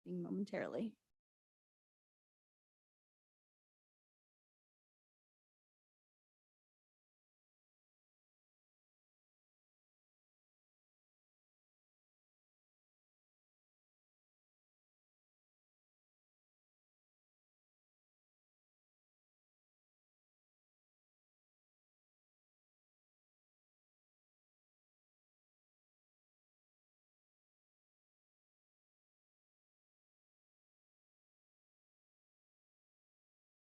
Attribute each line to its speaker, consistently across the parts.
Speaker 1: momentarily.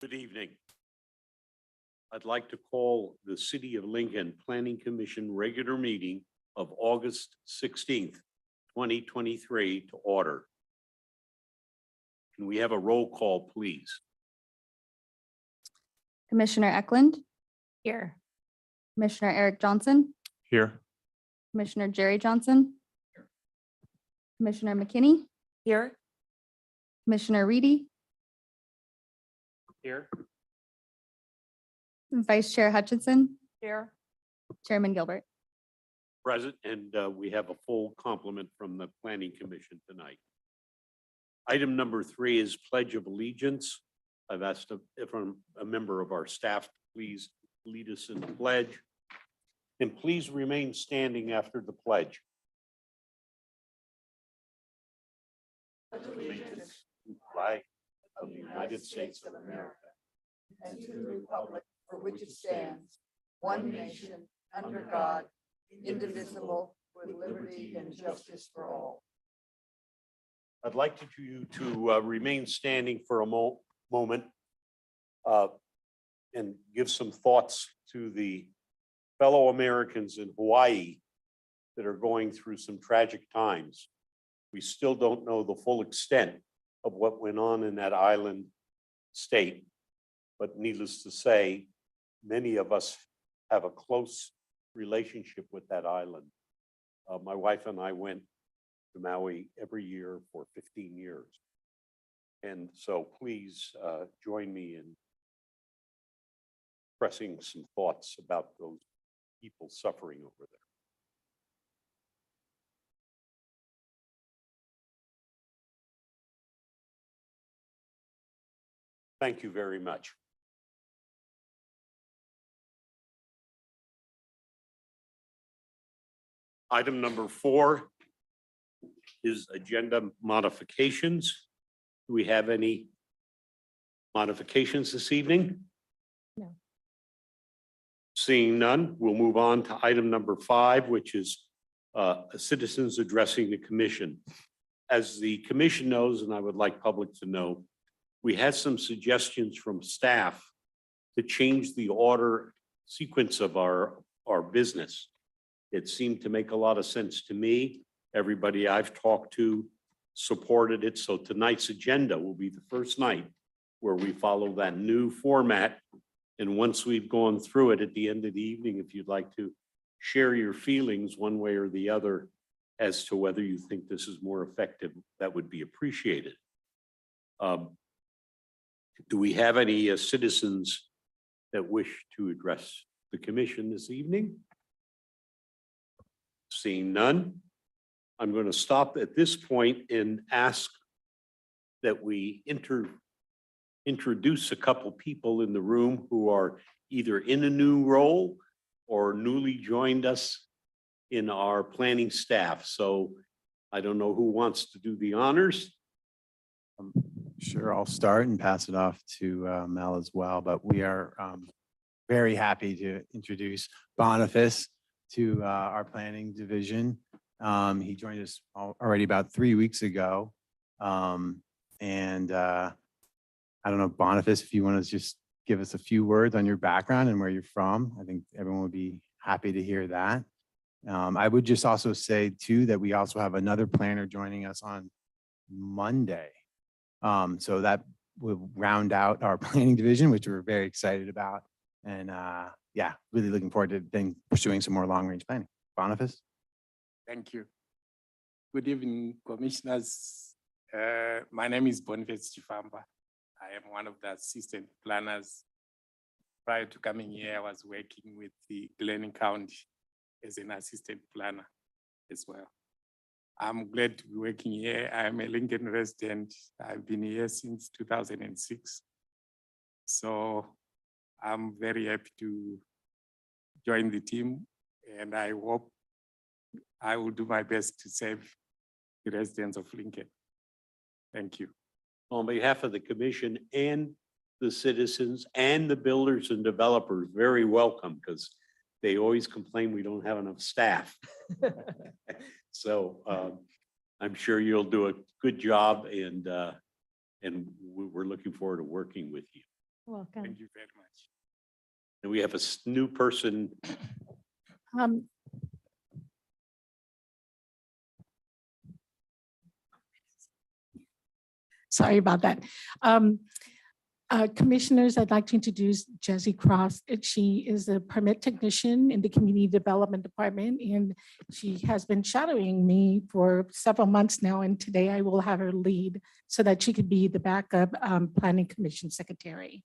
Speaker 2: Good evening. I'd like to call the City of Lincoln Planning Commission regular meeting of August 16th, 2023 to order. Can we have a roll call, please?
Speaker 1: Commissioner Eklund,
Speaker 3: Here.
Speaker 1: Commissioner Eric Johnson,
Speaker 4: Here.
Speaker 1: Commissioner Jerry Johnson, Commissioner McKinney,
Speaker 3: Here.
Speaker 1: Commissioner Reedy,
Speaker 4: Here.
Speaker 1: Vice Chair Hutchinson,
Speaker 3: Here.
Speaker 1: Chairman Gilbert.
Speaker 2: Present, and we have a full complement from the Planning Commission tonight. Item number 3 is Pledge of Allegiance. I've asked if a member of our staff to please lead us in the pledge. And please remain standing after the pledge. Allegiance to the flag of the United States of America
Speaker 5: and to the republic for which it stands, one nation, under God, indivisible, with liberty and justice for all.
Speaker 2: I'd like you to remain standing for a moment and give some thoughts to the fellow Americans in Hawaii that are going through some tragic times. We still don't know the full extent of what went on in that island state, but needless to say, many of us have a close relationship with that island. My wife and I went to Maui every year for 15 years. And so please join me in expressing some thoughts about those people suffering over there. Thank you very much. Item number 4 is agenda modifications. Do we have any modifications this evening?
Speaker 3: No.
Speaker 2: Seeing none, we'll move on to item number 5, which is citizens addressing the commission. As the commission knows, and I would like public to know, we had some suggestions from staff to change the order sequence of our business. It seemed to make a lot of sense to me. Everybody I've talked to supported it. So tonight's agenda will be the first night where we follow that new format. And once we've gone through it at the end of the evening, if you'd like to share your feelings one way or the other as to whether you think this is more effective, that would be appreciated. Do we have any citizens that wish to address the commission this evening? Seeing none, I'm going to stop at this point and ask that we introduce a couple people in the room who are either in a new role or newly joined us in our planning staff. So I don't know who wants to do the honors.
Speaker 4: Sure, I'll start and pass it off to Mel as well, but we are very happy to introduce Boniface to our planning division. He joined us already about 3 weeks ago. And I don't know, Boniface, if you want to just give us a few words on your background and where you're from. I think everyone would be happy to hear that. I would just also say too, that we also have another planner joining us on Monday. So that will round out our planning division, which we're very excited about. And yeah, really looking forward to then pursuing some more long-range planning. Boniface?
Speaker 6: Thank you. Good evening, commissioners. My name is Boniface Chifamba. I am one of the assistant planners. Prior to coming here, I was working with the Glenn County as an assistant planner as well. I'm glad to be working here. I'm a Lincoln resident. I've been here since 2006. So I'm very happy to join the team, and I hope I will do my best to serve the residents of Lincoln. Thank you.
Speaker 2: On behalf of the commission and the citizens and the builders and developers, very welcome, because they always complain we don't have enough staff. So I'm sure you'll do a good job, and we're looking forward to working with you.
Speaker 3: Welcome.
Speaker 6: Thank you very much.
Speaker 2: And we have a new person.
Speaker 7: Sorry about that. Commissioners, I'd like to introduce Jessie Cross. She is a permit technician in the Community Development Department, and she has been shadowing me for several months now, and today I will have her lead so that she could be the backup Planning Commission Secretary.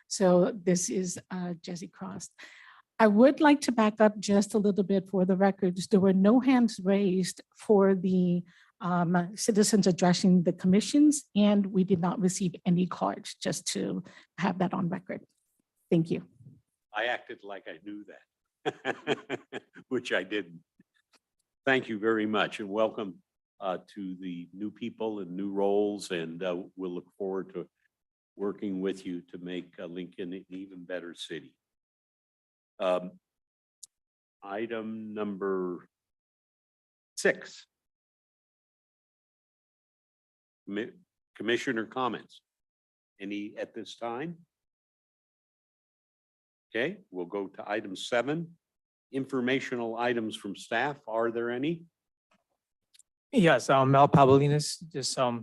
Speaker 7: So this is Jessie Cross. I would like to back up just a little bit for the records. There were no hands raised for the citizens addressing the commissions, and we did not receive any cards, just to have that on record. Thank you.
Speaker 2: I acted like I knew that, which I didn't. Thank you very much, and welcome to the new people and new roles, and we'll look forward to working with you to make Lincoln an even better city. Item number 6. Commissioner comments. Any at this time? Okay, we'll go to item 7. Informational items from staff. Are there any?
Speaker 8: Yes, Mel Pavlinas, just a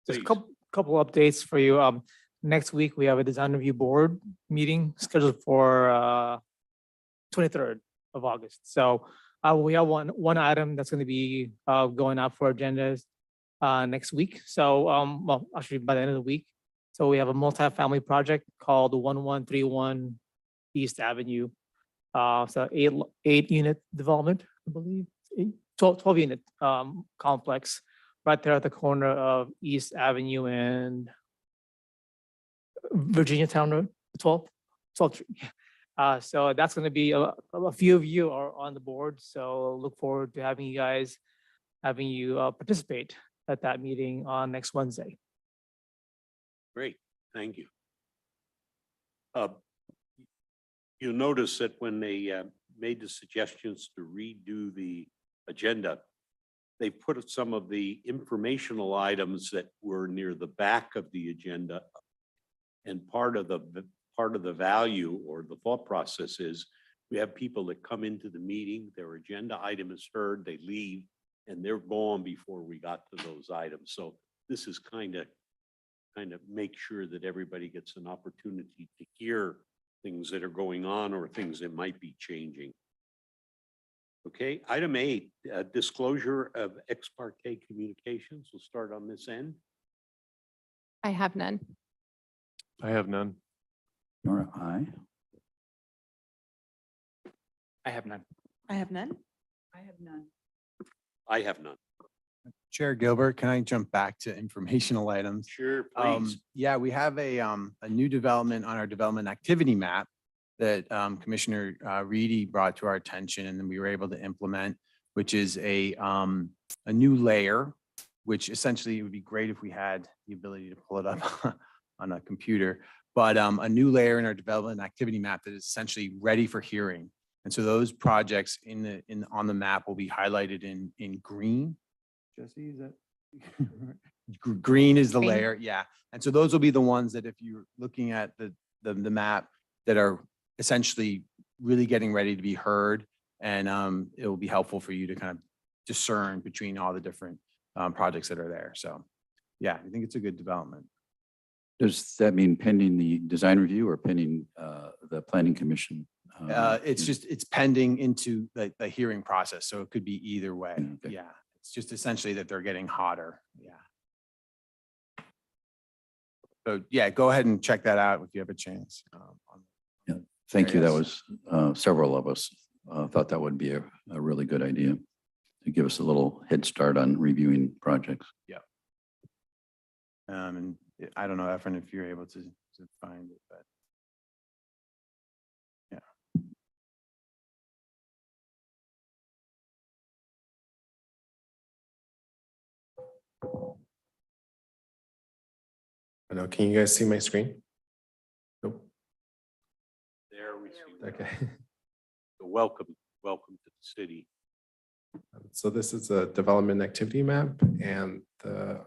Speaker 2: Please.
Speaker 8: couple updates for you. Next week, we have a design review board meeting scheduled for 23rd of August. So we have one item that's going to be going out for agendas next week. So well, actually by the end of the week. So we have a multi-family project called 1131 East Avenue. So 8-unit development, I believe, 12-unit complex right there at the corner of East Avenue and Virginia Town Road, 12th Street. So that's going to be a few of you are on the board. So look forward to having you participate at that meeting on next Wednesday.
Speaker 2: Great, thank you. You'll notice that when they made the suggestions to redo the agenda, they put some of the informational items that were near the back of the agenda. And part of the value or the thought process is we have people that come into the meeting, their agenda item is heard, they leave, and they're gone before we got to those items. So this is kind of make sure that everybody gets an opportunity to hear things that are going on or things that might be changing. Okay, item 8, disclosure of ex parte communications. We'll start on this end.
Speaker 3: I have none.
Speaker 9: I have none.
Speaker 10: Nora, aye.
Speaker 8: I have none.
Speaker 5: I have none. I have none.
Speaker 2: I have none.
Speaker 4: Chair Gilbert, can I jump back to informational items?
Speaker 2: Sure, please.
Speaker 4: Yeah, we have a new development on our development activity map that Commissioner Reedy brought to our attention, and then we were able to implement, which is a new layer, which essentially it would be great if we had the ability to pull it up on a computer, but a new layer in our development activity map that is essentially ready for hearing. And so those projects on the map will be highlighted in green. Jesse, is that? Green is the
Speaker 3: Green.
Speaker 4: layer, yeah. And so those will be the ones that if you're looking at the map that are essentially really getting ready to be heard, and it will be helpful for you to kind of discern between all the different projects that are there. So yeah, I think it's a good development.
Speaker 10: Does that mean pending the design review or pending the planning commission?
Speaker 4: It's pending into the hearing process, so it could be either way.
Speaker 10: Okay.
Speaker 4: Yeah, it's just essentially that they're getting hotter. Yeah. So yeah, go ahead and check that out if you have a chance.
Speaker 10: Thank you. That
Speaker 4: Yes.
Speaker 10: was several of us thought that would be a really good idea. to give us a little head start on reviewing projects.
Speaker 4: And I don't know, Efren, if you're able to find it, but.
Speaker 11: I know, can you guys see my screen? Nope.
Speaker 2: There we see.
Speaker 11: Okay.
Speaker 2: Welcome to the city.
Speaker 11: So this is a development activity map, and the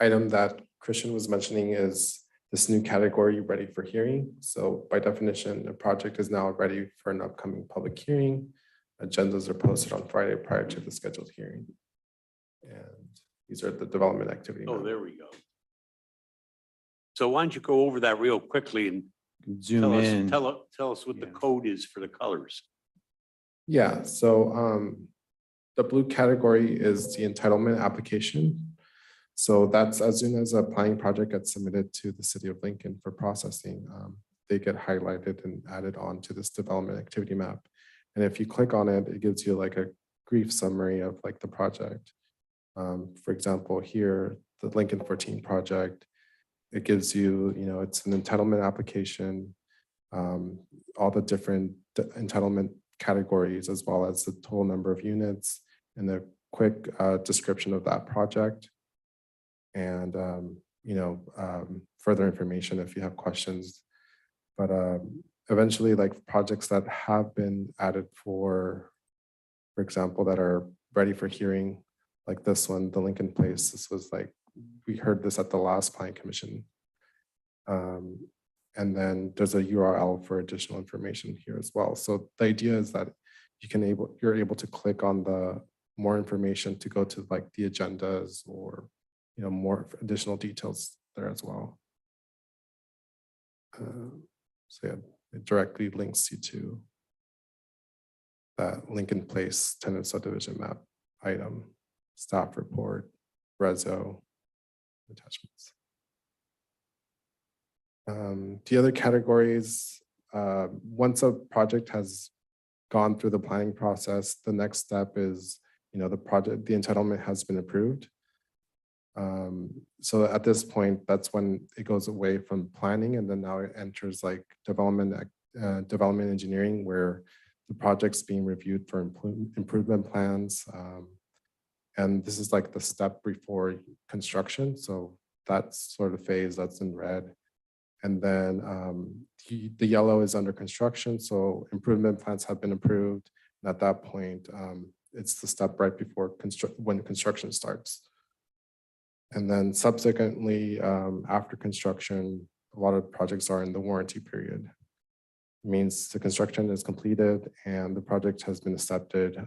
Speaker 11: item that Christian was mentioning is this new category, ready for hearing. So by definition, the project is now ready for an upcoming public hearing. Agendas are posted on Friday prior to the scheduled hearing. And these are the development activity.
Speaker 2: Oh,
Speaker 11: map.
Speaker 2: there we go. So why don't you go over that real quickly and
Speaker 4: Zoom in.
Speaker 2: tell us what the
Speaker 4: Yeah.
Speaker 2: code is for the colors.
Speaker 11: Yeah, so the blue category is the entitlement application. So that's as soon as a planning project gets submitted to the city of Lincoln for processing, they get highlighted and added on to this development activity map. And if you click on it, it gives you like a brief summary of like the project. For example, here, the Lincoln 14 project, it gives you, it's an entitlement application, all the different entitlement categories, as well as the total number of units and a quick description of that project. And, further information if you have questions. But eventually, like projects that have been added for example, that are ready for hearing, like this one, the Lincoln Place, this was like, we heard this at the last planning commission. And then there's a URL for additional information here as well. So the idea is that you're able to click on the more information to go to like the agendas or, more additional details there as well. So yeah, it directly links you to that Lincoln Place tenant subdivision map item, staff report, reso, attachments. The other categories, once a project has gone through the planning process, the next step is, the entitlement has been approved. So at this point, that's when it goes away from planning, and then now it enters like development engineering, where the project's being reviewed for improvement plans. And this is like the step before construction. So that's sort of phase that's in red. And then the yellow is under construction. So improvement plans have been approved. And at that point, it's the step right before when construction starts. And then subsequently, after construction, a lot of projects are in the warranty period. It means the construction is completed and the project has been accepted.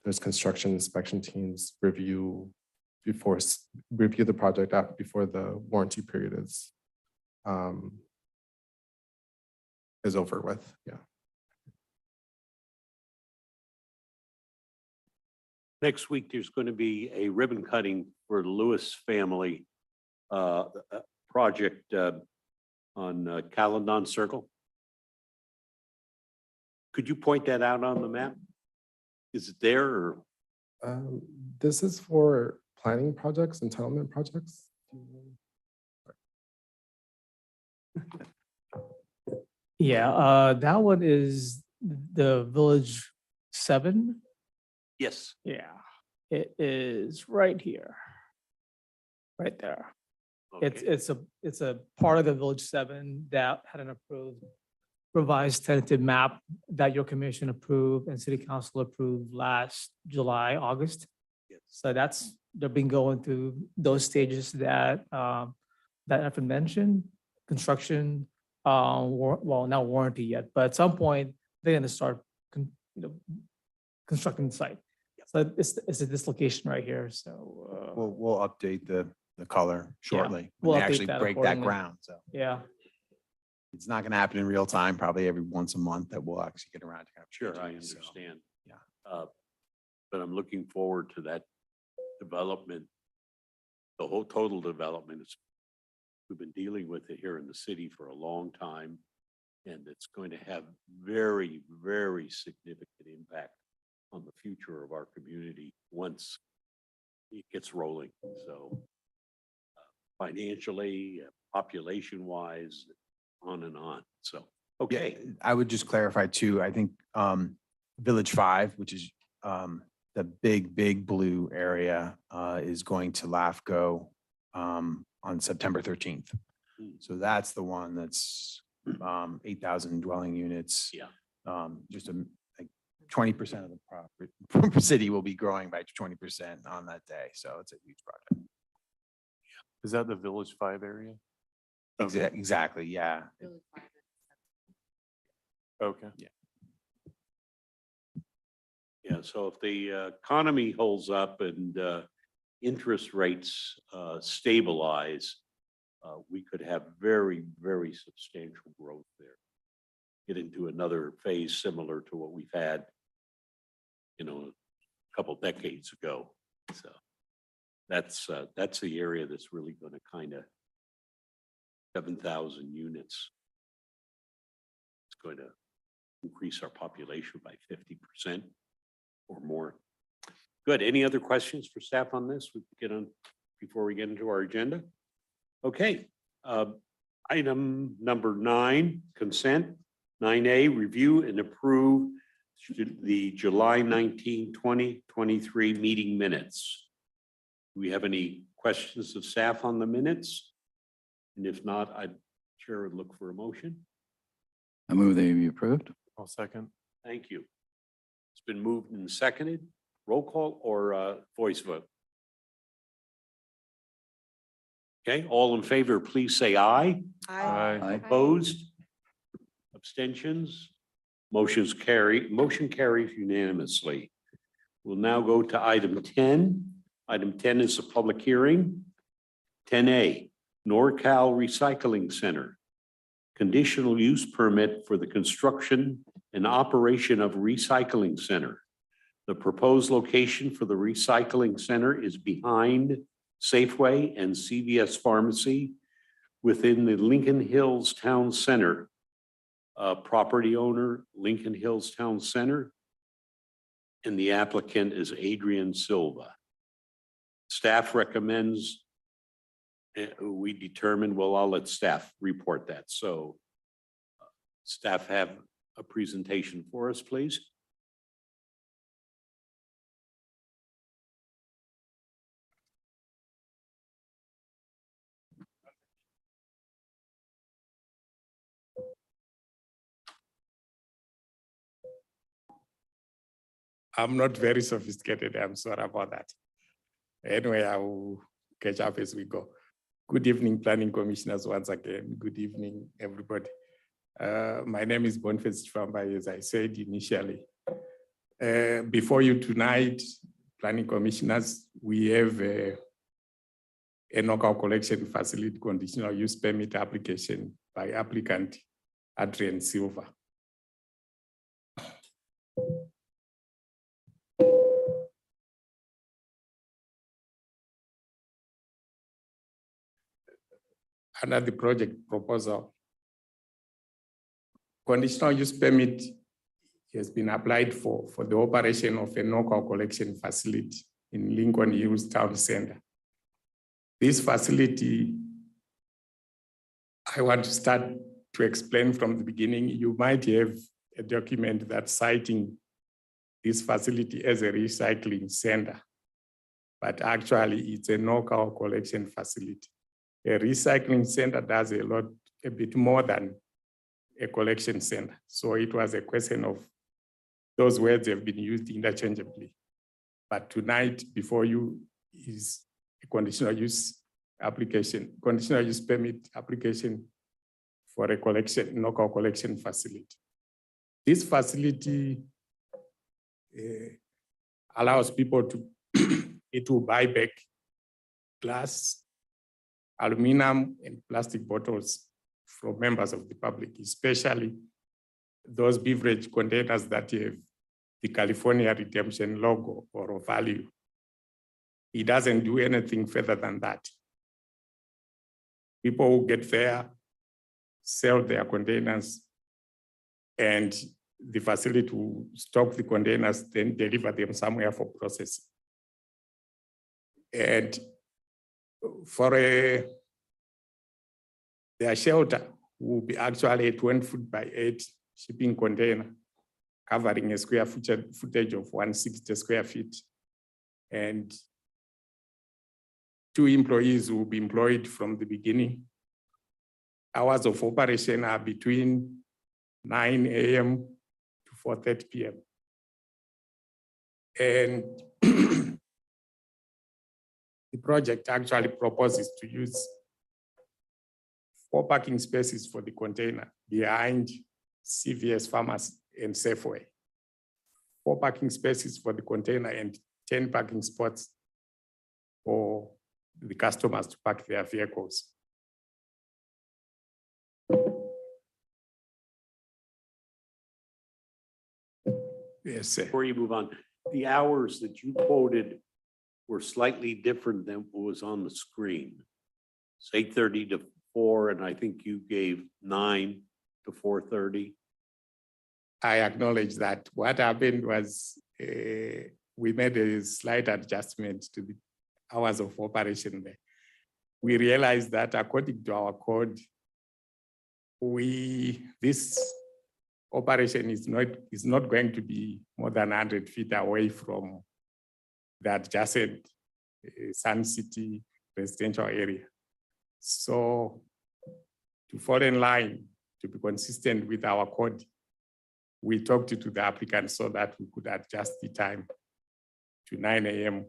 Speaker 11: There's construction inspection teams review the project before the warranty period is over with. Yeah.
Speaker 2: Next week, there's going to be a ribbon cutting for the Lewis family project on Caledon Circle. Could you point that out on the map? Is it there or?
Speaker 11: This is for planning projects, entitlement projects.
Speaker 8: Yeah, that one is the Village 7.
Speaker 2: Yes.
Speaker 8: Yeah, it is right here. Right there.
Speaker 2: Okay.
Speaker 8: It's a part of the Village 7 that had an approved revised tentative map that your commission approved and city council approved last July, August.
Speaker 2: Yes.
Speaker 8: So they've been going through those stages that Efren mentioned, construction, well, not warranty yet, but at some point they're gonna start constructing the site. So it's a dislocation right here, so.
Speaker 4: We'll update the color shortly.
Speaker 8: we'll
Speaker 4: When they
Speaker 8: update
Speaker 4: actually
Speaker 8: that
Speaker 4: break that
Speaker 8: accordingly.
Speaker 4: ground, so.
Speaker 8: Yeah,
Speaker 4: It's not gonna happen in real time, probably every once a month that we'll actually get around to. kind of
Speaker 2: Sure, I
Speaker 4: changing it, so.
Speaker 2: understand.
Speaker 4: yeah.
Speaker 2: But I'm looking forward to that development. The whole total development is, we've been dealing with it here in the city for a long time. And it's going to have very, very significant impact on the future of our community once it gets rolling. So financially, population wise, on and on. So, okay.
Speaker 4: I would just clarify too, I think Village 5, which is the big blue area, is going to LAFCO on September 13th. So that's the one that's 8,000 dwelling units.
Speaker 2: Yeah.
Speaker 4: Just like 20% of the property city will be growing by 20% on that day. So it's a huge project.
Speaker 9: Is that the Village 5 area?
Speaker 4: Exactly, yeah.
Speaker 9: Okay.
Speaker 2: Yeah, so if the economy holds up and interest rates stabilize, we could have very, very substantial growth there. Get into another phase similar to what we've had, a couple decades ago. So that's the area that's really going to kind of 7,000 units. It's going to increase our population by 50% or more. Good. Any other questions for staff on this? We can get on before we get into our agenda. Okay. Item number 9, consent. 9A, review and approve the July 19, 2023 meeting minutes. Do we have any questions of staff on the minutes? And if not, I'd sure would look for a motion.
Speaker 10: I move they be approved.
Speaker 9: I'll second.
Speaker 2: Thank you. It's been moved and seconded. Roll call or voice vote? Okay, all in favor, please say aye.
Speaker 9: Aye.
Speaker 2: Opposed? Abstentions? Motion carries unanimously. We'll now go to item 10. Item 10 is a public hearing. 10A, NorCal Recycling Center. Conditional use permit for the construction and operation of recycling center. The proposed location for the recycling center is behind Safeway and CVS Pharmacy within the Lincoln Hills Town Center. Property owner, Lincoln Hills Town Center, and the applicant is Adrian Silva. Staff recommends we determine, well, I'll let staff report that. So staff have a presentation for us, please.
Speaker 6: I'm not very sophisticated. I'm sorry about that. Anyway, I will catch up as we go. Good evening, planning commissioners, once again. Good evening, everybody. My name is Boniface Chifamba, as I said initially. Before you tonight, planning commissioners, we have a NorCal collection facility conditional use permit application by applicant Adrian Silva. Under the project proposal, conditional use permit has been applied for the operation of a NorCal collection facility in Lincoln Hills Town Center. This facility, I want to start to explain from the beginning. You might have a document that's citing this facility as a recycling center, but actually it's a NorCal collection facility. A recycling center does a bit more than a collection center. So it was a question of those words have been used interchangeably. But tonight before you is a conditional use application, conditional use permit application for a collection, NorCal collection facility. This facility allows people to buy back glass, aluminum and plastic bottles from members of the public, especially those beverage containers that have the California Redemption logo or value. It doesn't do anything further than that. People who get there, sell their containers, and the facility will stock the containers, then deliver them somewhere for processing. And for their shelter will be actually a 20 foot by 8 shipping container covering a square footage of 160 square feet. And 2 employees will be employed from the beginning. Hours of operation are between 9 a.m. to 4:30 p.m. And the project actually proposes to use 4 parking spaces for the container behind CVS Pharmacy and Safeway. 4 parking spaces for the container and 10 parking spots for the customers to park their vehicles. Yes, sir.
Speaker 2: Before you move on, the hours that you quoted were slightly different than what was on the screen. It's 8:30 to 4, and I think you gave 9 to 4:30.
Speaker 6: I acknowledge that. What happened was we made a slight adjustment to the hours of operation there. We realized that according to our code, this operation is not going to be more than 100 feet away from the adjacent Sun City residential area. So to fall in line, to be consistent with our code, we talked to the applicant so that we could adjust the time to 9 a.m.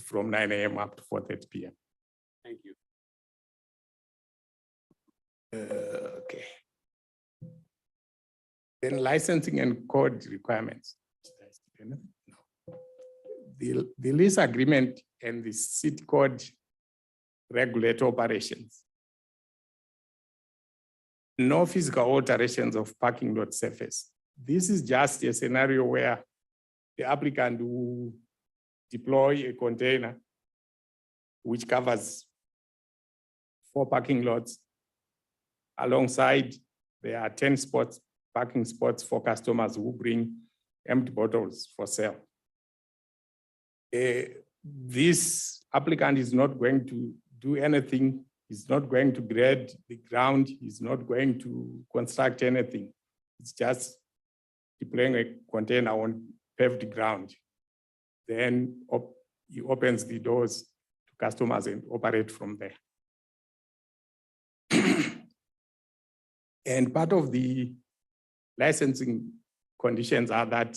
Speaker 6: from 9 a.m. up to 4:30 p.m.
Speaker 2: Thank you.
Speaker 6: Okay. Then licensing and code requirements. No. The lease agreement and the city code regulate operations. No physical alterations of parking lot surface. This is just a scenario where the applicant will deploy a container which covers 4 parking lots. Alongside, there are 10 parking spots for customers who bring empty bottles for sale. This applicant is not going to do anything. He's not going to grade the ground. He's not going to construct anything. It's just deploying a container on paved ground. Then he opens the doors to customers and operate from there. And part of the licensing conditions are that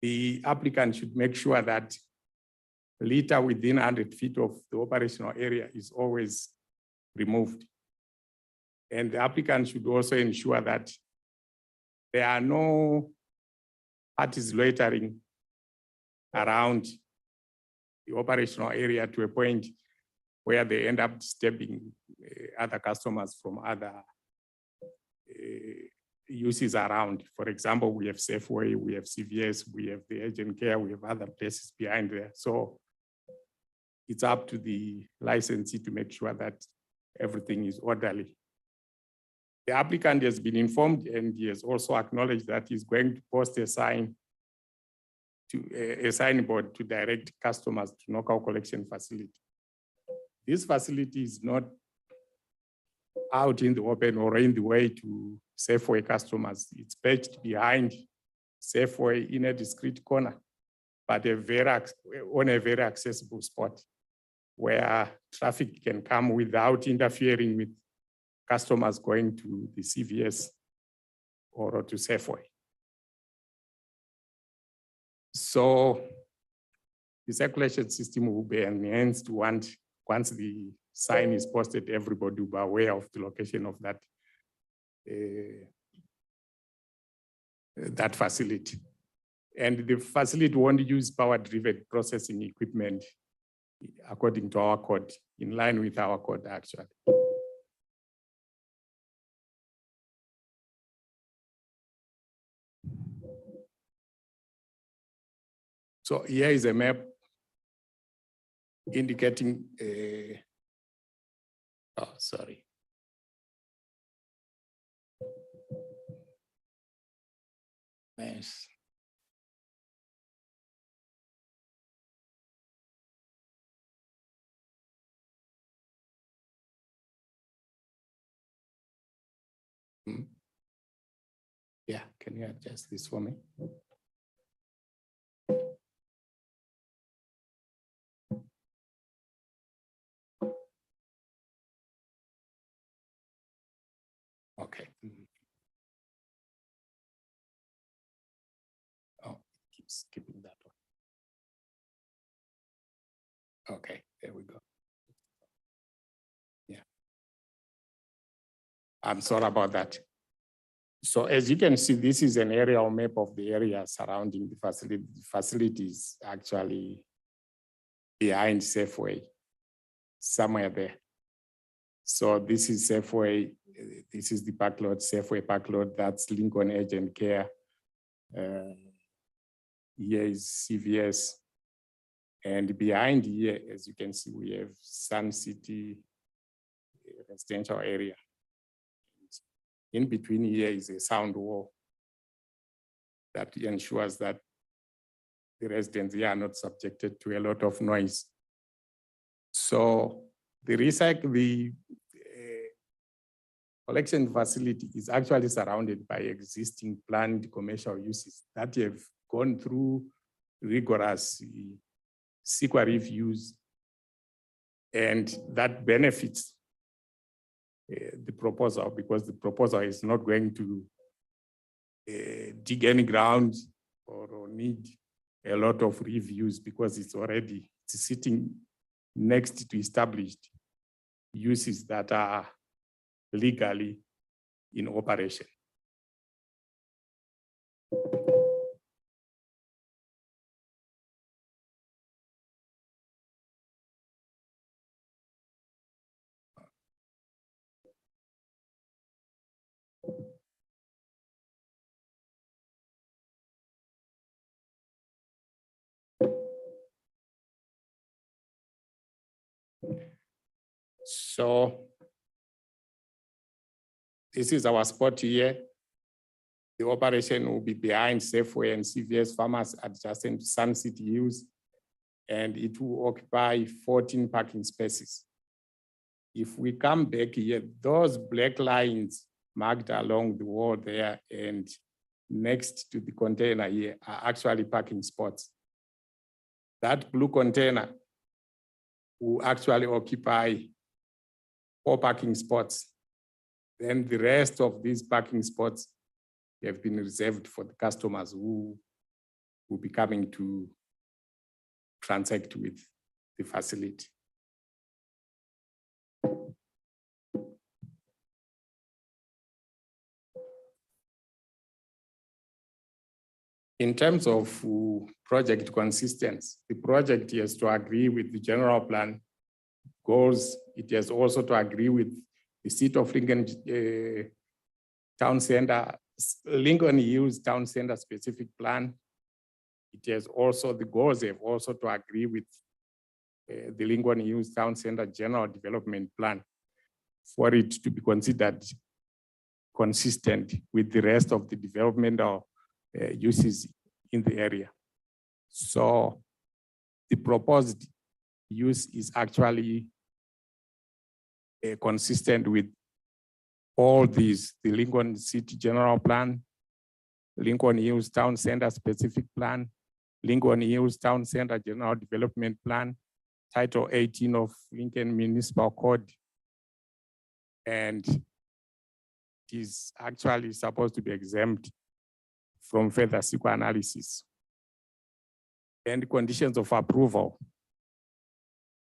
Speaker 6: the applicant should make sure that litter within 100 feet of the operational area is always removed. And the applicant should also ensure that there are no parties loitering around the operational area to a point where they end up disturbing other customers from other uses around. For example, we have Safeway, we have CVS, we have the urgent care, we have other places behind there. So it's up to the licensee to make sure that everything is orderly. The applicant has been informed and he has also acknowledged that he's going to post a signboard to direct customers to Knockout Collection Facility. This facility is not out in the open or in the way to Safeway customers. It's perched behind Safeway in a discrete corner, but on a very accessible spot where traffic can come without interfering with customers going to the CVS or to Safeway. So the circulation system will be enhanced once the sign is posted. Everybody will be aware of the location of that facility. And the facility won't use power-driven processing equipment according to our code, in line with our code actually. So here is a map indicating Yes. Hmm. Yeah, can you adjust this for me? Okay. Oh, it keeps skipping that one. Okay, there we go. Yeah. I'm sorry about that. So as you can see, this is an aerial map of the area surrounding the facility. The facility is actually behind Safeway, somewhere there. So this is Safeway, this is the park lot, Safeway park lot, that's Lincoln Agent Care. Here is CVS. And behind here, as you can see, we have Sun City residential area. In between here is a sound wall that ensures that the residents here are not subjected to a lot of noise. So the collection facility is actually surrounded by existing planned commercial uses that have gone through rigorous CEQA reviews, and that benefits the proposal, because the proposal is not going to dig any ground or need a lot of reviews, because it's sitting next to established uses that are legally in operation. So this is our spot here. The operation will be behind Safeway and CVS Farmers adjacent to Sun City Hills, and it will occupy 14 parking spaces. If we come back here, those black lines marked along the wall there and next to the container here are actually parking spots. That blue container will actually occupy 4 parking spots. Then the rest of these parking spots have been reserved for the customers who will be coming to transact with the facility. In terms of project consistency, the project has to agree with the general plan goals. It has also to agree with the seat of Lincoln Town Center, Lincoln Hills Town Center specific plan. It has also, the goals have also to agree with the Lincoln Hills Town Center General Development Plan for it to be considered consistent with the rest of the developmental uses in the area. So the proposed use is actually consistent with all these: the Lincoln City General Plan, Lincoln Hills Town Center Specific Plan, Lincoln Hills Town Center General Development Plan, Title 18 of Lincoln Municipal Code, and it is actually supposed to be exempt from further CEQA analysis. And conditions of approval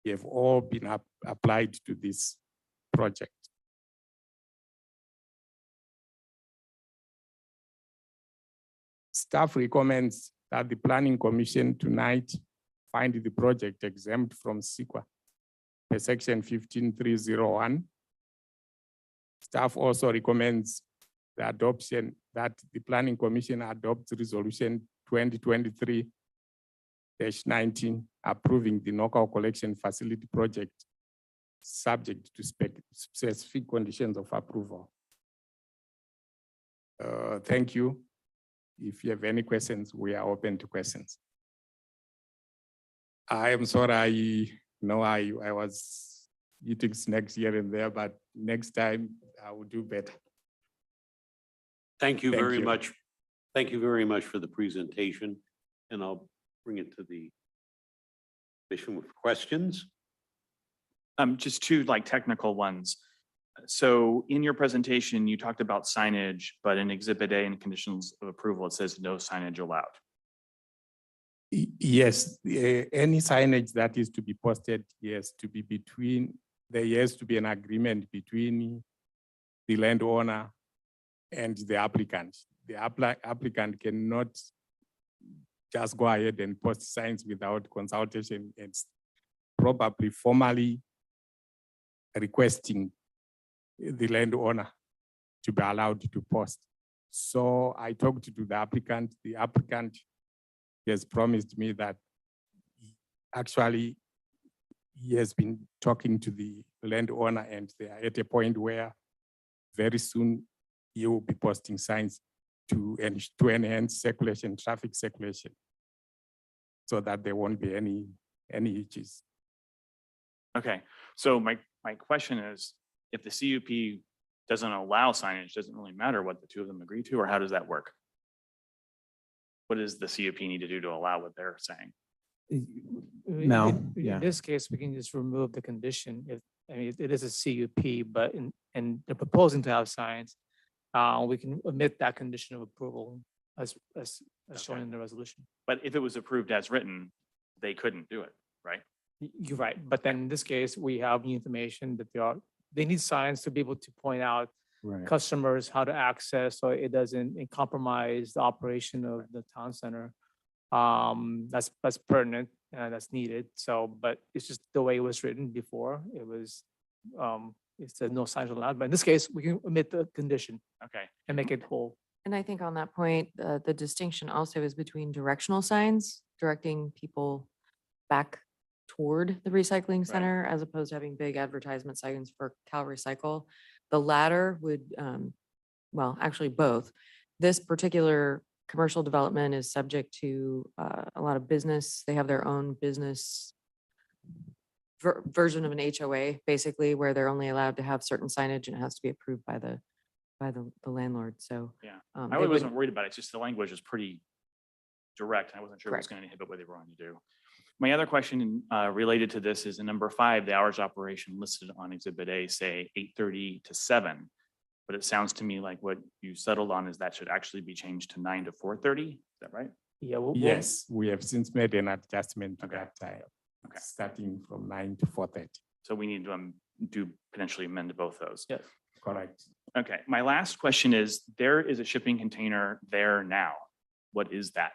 Speaker 6: have all been applied to this project. Staff recommends that the Planning Commission tonight find the project exempt from CEQA per section 15301. Staff also recommends the adoption that the Planning Commission adopts resolution 2023-19 approving the knockout collection facility project subject to specific conditions of approval. Thank you. if you have any questions, we are open to questions. I am sorry, I was eating snacks here and there, but next time I will do better.
Speaker 2: Thank you
Speaker 6: Thank
Speaker 2: very
Speaker 6: you.
Speaker 2: much. Thank you very much for the presentation, and I'll bring it to the commission with questions.
Speaker 12: Just two like technical ones. So in your presentation, you talked about signage, but in Exhibit A and conditions of approval, it says no signage allowed.
Speaker 6: Yes, any signage that is to be posted, yes, to be between, there has to be an agreement between the landowner and the applicant. The applicant cannot just go ahead and post signs without consultation and probably formally requesting the landowner to be allowed to post. So I talked to the applicant. The applicant has promised me that actually he has been talking to the landowner and they are at a point where very soon he will be posting signs to enhance circulation, traffic circulation, so that there won't be any hitches.
Speaker 12: Okay, so my question is, if the CUP doesn't allow signage, doesn't really matter what the two of them agree to, or how does that work? What does the CUP need to do to allow what they're saying?
Speaker 4: Mel, yeah.
Speaker 8: In this case, we can just remove the condition. I mean, it is a CUP, but and they're proposing to have signs. We can omit that condition of approval as shown
Speaker 12: Okay.
Speaker 8: in the resolution.
Speaker 12: But if it was approved as written, they couldn't do it, right?
Speaker 8: You're right, but then in this case, we have the information that they need signs to be able to point out
Speaker 4: Right.
Speaker 8: customers how to access, so it doesn't compromise the operation of the town center. That's pertinent and that's needed. So, but it's just the way it was written before. It was, it said no signs allowed, but in this case, we can omit the condition
Speaker 12: Okay,
Speaker 8: and make it whole.
Speaker 13: And I think on that point, the distinction also is between directional signs, directing people back toward the recycling center as opposed to having big advertisement signs for Cal Recycle. The latter would, well, actually both. This particular commercial development is subject to a lot of business. They have their own business version of an HOA, basically, where they're only allowed to have certain signage and it has to be approved by the landlord. So
Speaker 12: yeah.
Speaker 13: they
Speaker 12: I really
Speaker 13: wouldn't-
Speaker 12: wasn't worried about it. It's just the language is pretty direct. I wasn't sure it was going to inhibit what they were going to do. My other question related to this is in number 5, the hours of operation listed on Exhibit A say 8:30 to 7. But it sounds to me like what you settled on is that should actually be changed to 9 to 4:30. Is that right?
Speaker 8: Yeah.
Speaker 6: Yes, we have since made an adjustment to
Speaker 12: Okay.
Speaker 6: that time,
Speaker 12: Okay.
Speaker 6: starting from 9 to 4:30.
Speaker 12: So we need to do potentially amend both those.
Speaker 8: Yes.
Speaker 6: Correct.
Speaker 12: Okay, my last question is, there is a shipping container there now. What is that?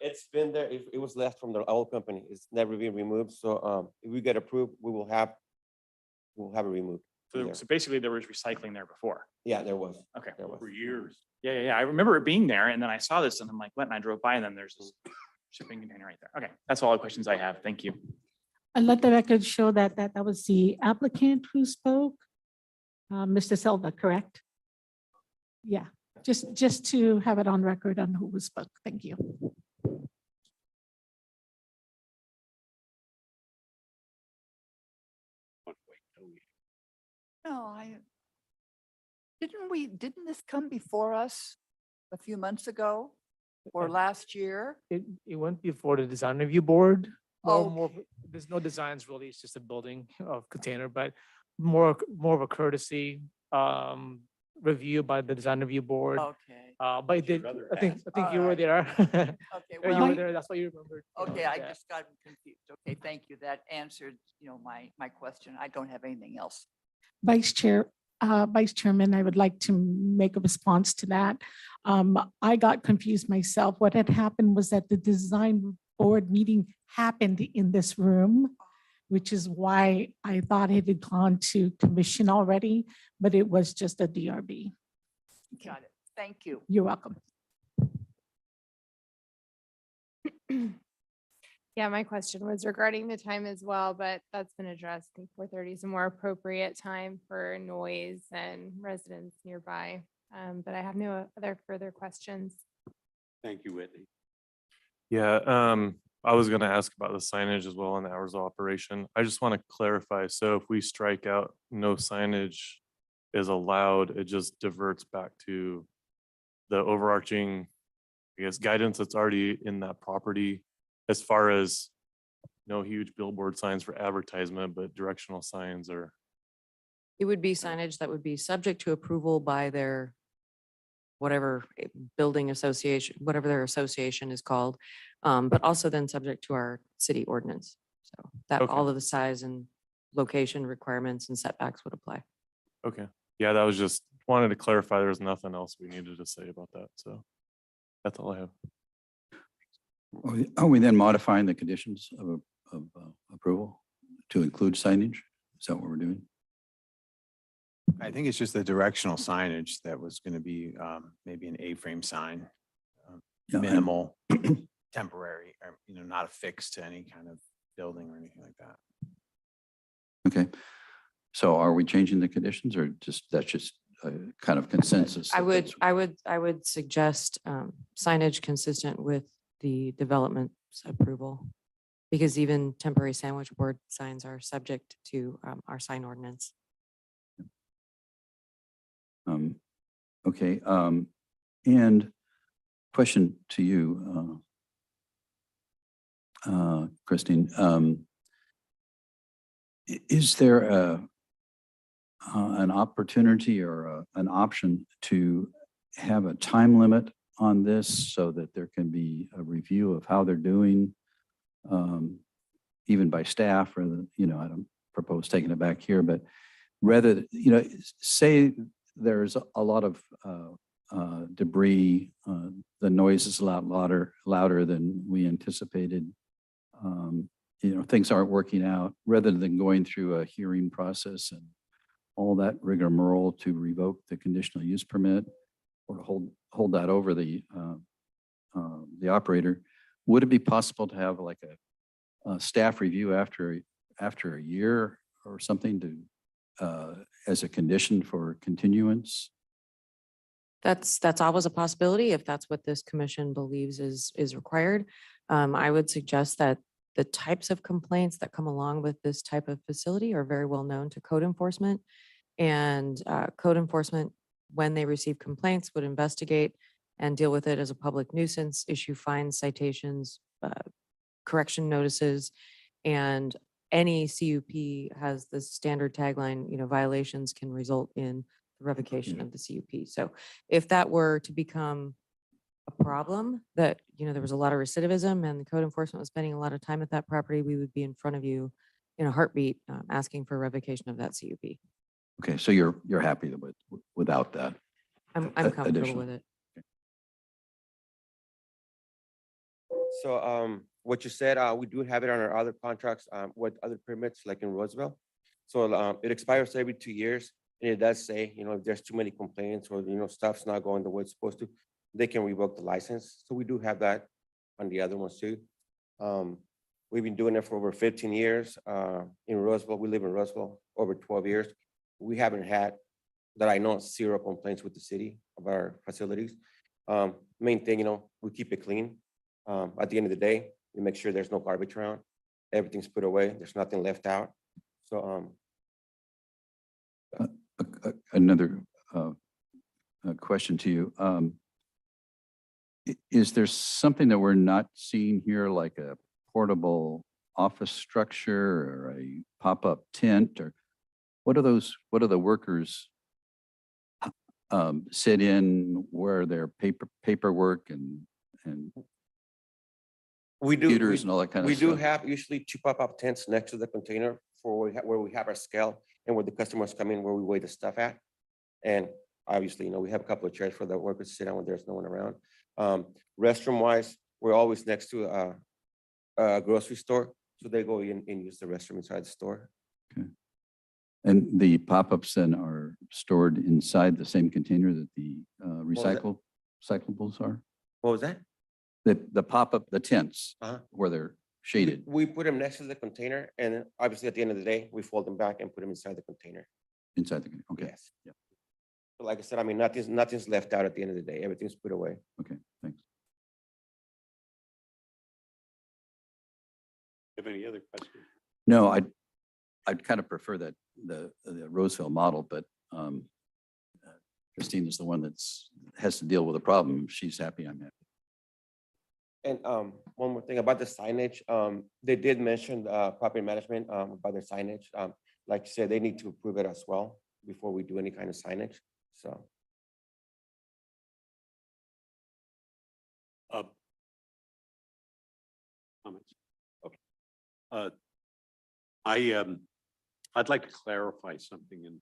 Speaker 14: It's been there. It was left from the old company. It's never been removed. So if we get approved, we'll have it removed. from
Speaker 12: So
Speaker 14: there.
Speaker 12: so basically there was recycling there before.
Speaker 14: Yeah, there was.
Speaker 12: Okay.
Speaker 14: There was.
Speaker 2: For years.
Speaker 12: Yeah. I remember it being there and then I saw this and I'm like, what? And I drove by and then there's this shipping container right there. Okay, that's all the questions I have. Thank you.
Speaker 7: And let the record show that that was the applicant who spoke. Mr. Silva, correct? Yeah, just to have it on record on who spoke. Thank you.
Speaker 5: No, didn't this come before us a few months ago or last year?
Speaker 8: It went before the design review board.
Speaker 5: Oh,
Speaker 8: More, there's no designs really, it's just a building of container, but more of a courtesy review by the design review board.
Speaker 5: Okay,
Speaker 8: But it did,
Speaker 2: rather
Speaker 8: I think you were
Speaker 5: Alright.
Speaker 8: there.
Speaker 5: okay,
Speaker 8: You
Speaker 5: well,
Speaker 8: were there, that's why you remembered.
Speaker 5: okay, I
Speaker 8: Yeah.
Speaker 5: just got confused. Okay, thank you. That answered, my question. I don't have anything else.
Speaker 7: Vice Chairman, I would like to make a response to that. I got confused myself. What had happened was that the design board meeting happened in this room, which is why I thought it had gone to commission already, but it was just a DRB.
Speaker 5: Got it. Thank you.
Speaker 7: You're welcome.
Speaker 3: Yeah, my question was regarding the time as well, but that's been addressed. I think 4:30 is a more appropriate time for noise and residents nearby. But I have no other further questions.
Speaker 2: Thank you, Whitney.
Speaker 9: Yeah, I was gonna ask about the signage as well and the hours of operation. I just want to clarify. So if we strike out no signage is allowed, it just diverts back to the overarching, I guess, guidance that's already in that property as far as no huge billboard signs for advertisement, but directional signs are.
Speaker 13: It would be signage that would be subject to approval by their whatever building association, whatever their association is called, but also then subject to our city ordinance. So that
Speaker 9: Okay.
Speaker 13: all of the size and location requirements and setbacks would apply.
Speaker 9: Okay, yeah, that was just, wanted to clarify, there was nothing else we needed to say about that, so that's all I have.
Speaker 10: Are we then modifying the conditions of approval to include signage? Is that what we're doing?
Speaker 4: I think it's just the directional signage that was going to be maybe an A-frame sign,
Speaker 10: Yeah,
Speaker 4: minimal, temporary, or, not affixed to any kind of building or anything like that.
Speaker 10: Okay. So are we changing the conditions or that's just a kind of consensus?
Speaker 13: I
Speaker 10: that
Speaker 13: I would suggest signage consistent with the development's approval. Because even temporary sandwich board signs are subject to our sign ordinance.
Speaker 10: Okay, and question to you, Christine. Is there an opportunity or an option to have a time limit on this so that there can be a review of how they're doing, even by staff, or I don't propose taking it back here, but rather, say there's a lot of debris, the noise is a lot louder than we anticipated. Things aren't working out, rather than going through a hearing process and all that rigmarole to revoke the conditional use permit or hold that over the operator. Would it be possible to have like a staff review after a year or something to as a condition for continuance?
Speaker 13: That's always a possibility if that's what this commission believes is required. I would suggest that the types of complaints that come along with this type of facility are very well known to code enforcement. And code enforcement, when they receive complaints, would investigate and deal with it as a public nuisance, issue fines, citations, correction notices, and any CUP has the standard tagline, violations can result in the revocation of the CUP. So if that were to become a problem, that, there was a lot of recidivism and the code enforcement was spending a lot of time at that property, we would be in front of you in a heartbeat, asking for revocation of that CUP.
Speaker 10: Okay, so you're happy without that?
Speaker 13: I'm comfortable
Speaker 10: additional.
Speaker 13: with it.
Speaker 14: So what you said, we do have it on our other contracts with other permits, like in Roseville. So it expires every 2 years. And it does say, if there's too many complaints or, stuff's not going the way it's supposed to, they can revoke the license. So we do have that on the other ones too. We've been doing it for over 15 years in Roseville. We live in Roseville over 12 years. We haven't had, that I know, 0 complaints with the city of our facilities. Main thing, we keep it clean. At the end of the day, we make sure there's no garbage around. Everything's put away. There's nothing left out. So
Speaker 10: Another question to you. Is there something that we're not seeing here, like a portable office structure or a pop-up tent, or what are the workers sit in, where their paperwork and
Speaker 14: we do.
Speaker 10: computers and all that kind of
Speaker 14: We
Speaker 10: stuff?
Speaker 14: do have usually 2 pop-up tents next to the container for where we have our scale and where the customers come in, where we weigh the stuff at. And obviously, we have a couple of chairs for the workers to sit down when there's no one around. Restroom wise, we're always next to a grocery store. So they go in and use the restroom inside the store.
Speaker 10: Okay. And the pop-ups then are stored inside the same container that the
Speaker 14: was that?
Speaker 10: recyclables are?
Speaker 14: What was that?
Speaker 10: The pop-up, the tents,
Speaker 14: Uh-huh.
Speaker 10: where they're shaded.
Speaker 14: We put them next to the container and obviously at the end of the day, we fold them back and put them inside the container.
Speaker 10: Inside the, okay,
Speaker 14: Yes.
Speaker 10: yeah.
Speaker 14: But like I said, I mean, nothing's left out at the end of the day. Everything's put away.
Speaker 10: Okay, thanks.
Speaker 2: Have any other questions?
Speaker 10: No, I'd kind of prefer that the Roseville model, but Christine is the one has to deal with the problem. If she's happy, I'm happy.
Speaker 14: And one more thing about the signage, they did mention property management about their signage. Like you said, they need to approve it as well before we do any kind of signage. So
Speaker 2: Comments? Okay. I'd like to clarify something and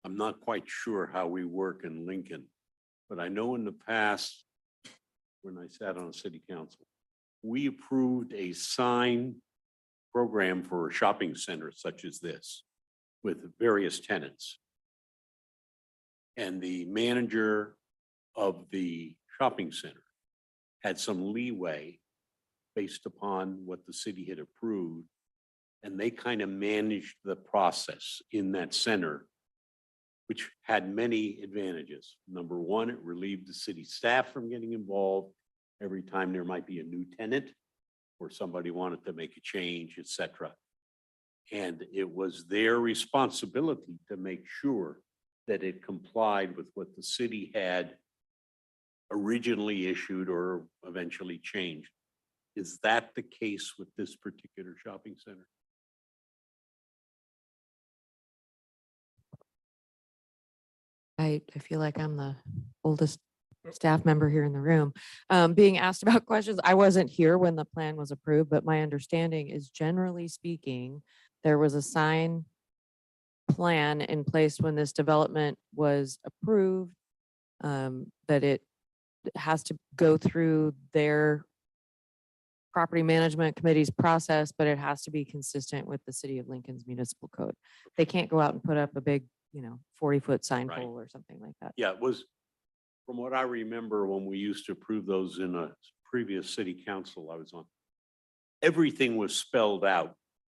Speaker 2: I'm not quite sure how we work in Lincoln, but I know in the past, when I sat on city council, we approved a sign program for a shopping center such as this with various tenants. And the manager of the shopping center had some leeway based upon what the city had approved. And they kind of managed the process in that center, which had many advantages. Number one, it relieved the city staff from getting involved every time there might be a new tenant or somebody wanted to make a change, et cetera. And it was their responsibility to make sure that it complied with what the city had originally issued or eventually changed. Is that the case with this particular shopping center?
Speaker 13: I feel like I'm the oldest staff member here in the room. Being asked about questions, I wasn't here when the plan was approved, but my understanding is generally speaking, there was a sign plan in place when this development was approved, that it has to go through their property management committee's process, but it has to be consistent with the city of Lincoln's municipal code. They can't go out and put up a big, 40-foot sign
Speaker 2: Right.
Speaker 13: pole or something like that.
Speaker 2: Yeah, it was, from what I remember, when we used to approve those in a previous city council I was on, everything was spelled out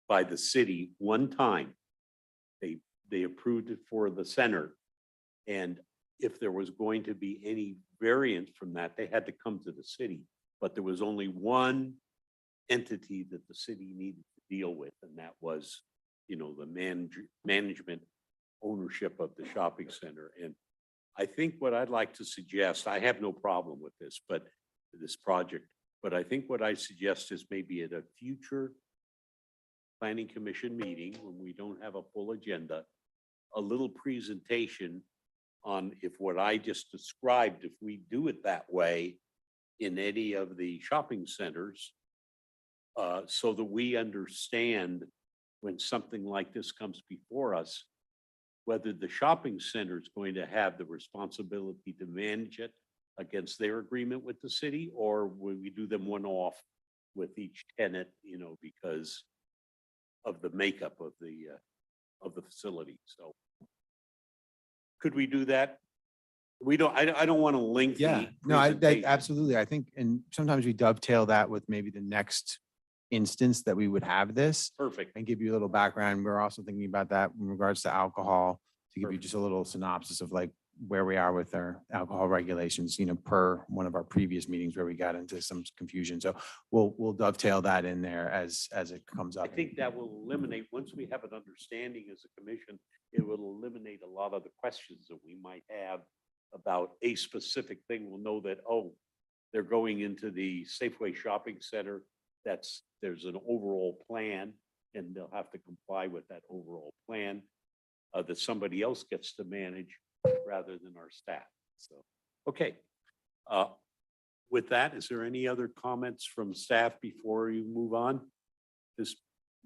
Speaker 2: by the city one time. They approved it for the center. And if there was going to be any variance from that, they had to come to the city. But there was only one entity that the city needed to deal with, and that was, the management ownership of the shopping center. And I think what I'd like to suggest, I have no problem with this project, but I think what I suggest is maybe at a future planning commission meeting, when we don't have a full agenda, a little presentation on if what I just described, if we do it that way in any of the shopping centers, so that we understand when something like this comes before us, whether the shopping center is going to have the responsibility to manage it against their agreement with the city, or will we do them one-off with each tenant, because of the makeup of the facility. So could we do that? I don't want to link.
Speaker 4: Yeah, no, absolutely. I think, and sometimes we dovetail that with maybe the next instance that we would have this
Speaker 2: Perfect.
Speaker 4: and give you a little background. We're also thinking about that in regards to alcohol, to give you just a little synopsis of like where we are with our alcohol regulations, per one of our previous meetings where we got into some confusion. So we'll dovetail that in there as it comes
Speaker 2: I
Speaker 4: up.
Speaker 2: think that will eliminate, once we have an understanding as a commission, it will eliminate a lot of the questions that we might have about a specific thing. We'll know that, they're going into the Safeway Shopping Center. There's an overall plan and they'll have to comply with that overall plan that somebody else gets to manage rather than our staff. So, okay. With that, is there any other comments from staff before you move on this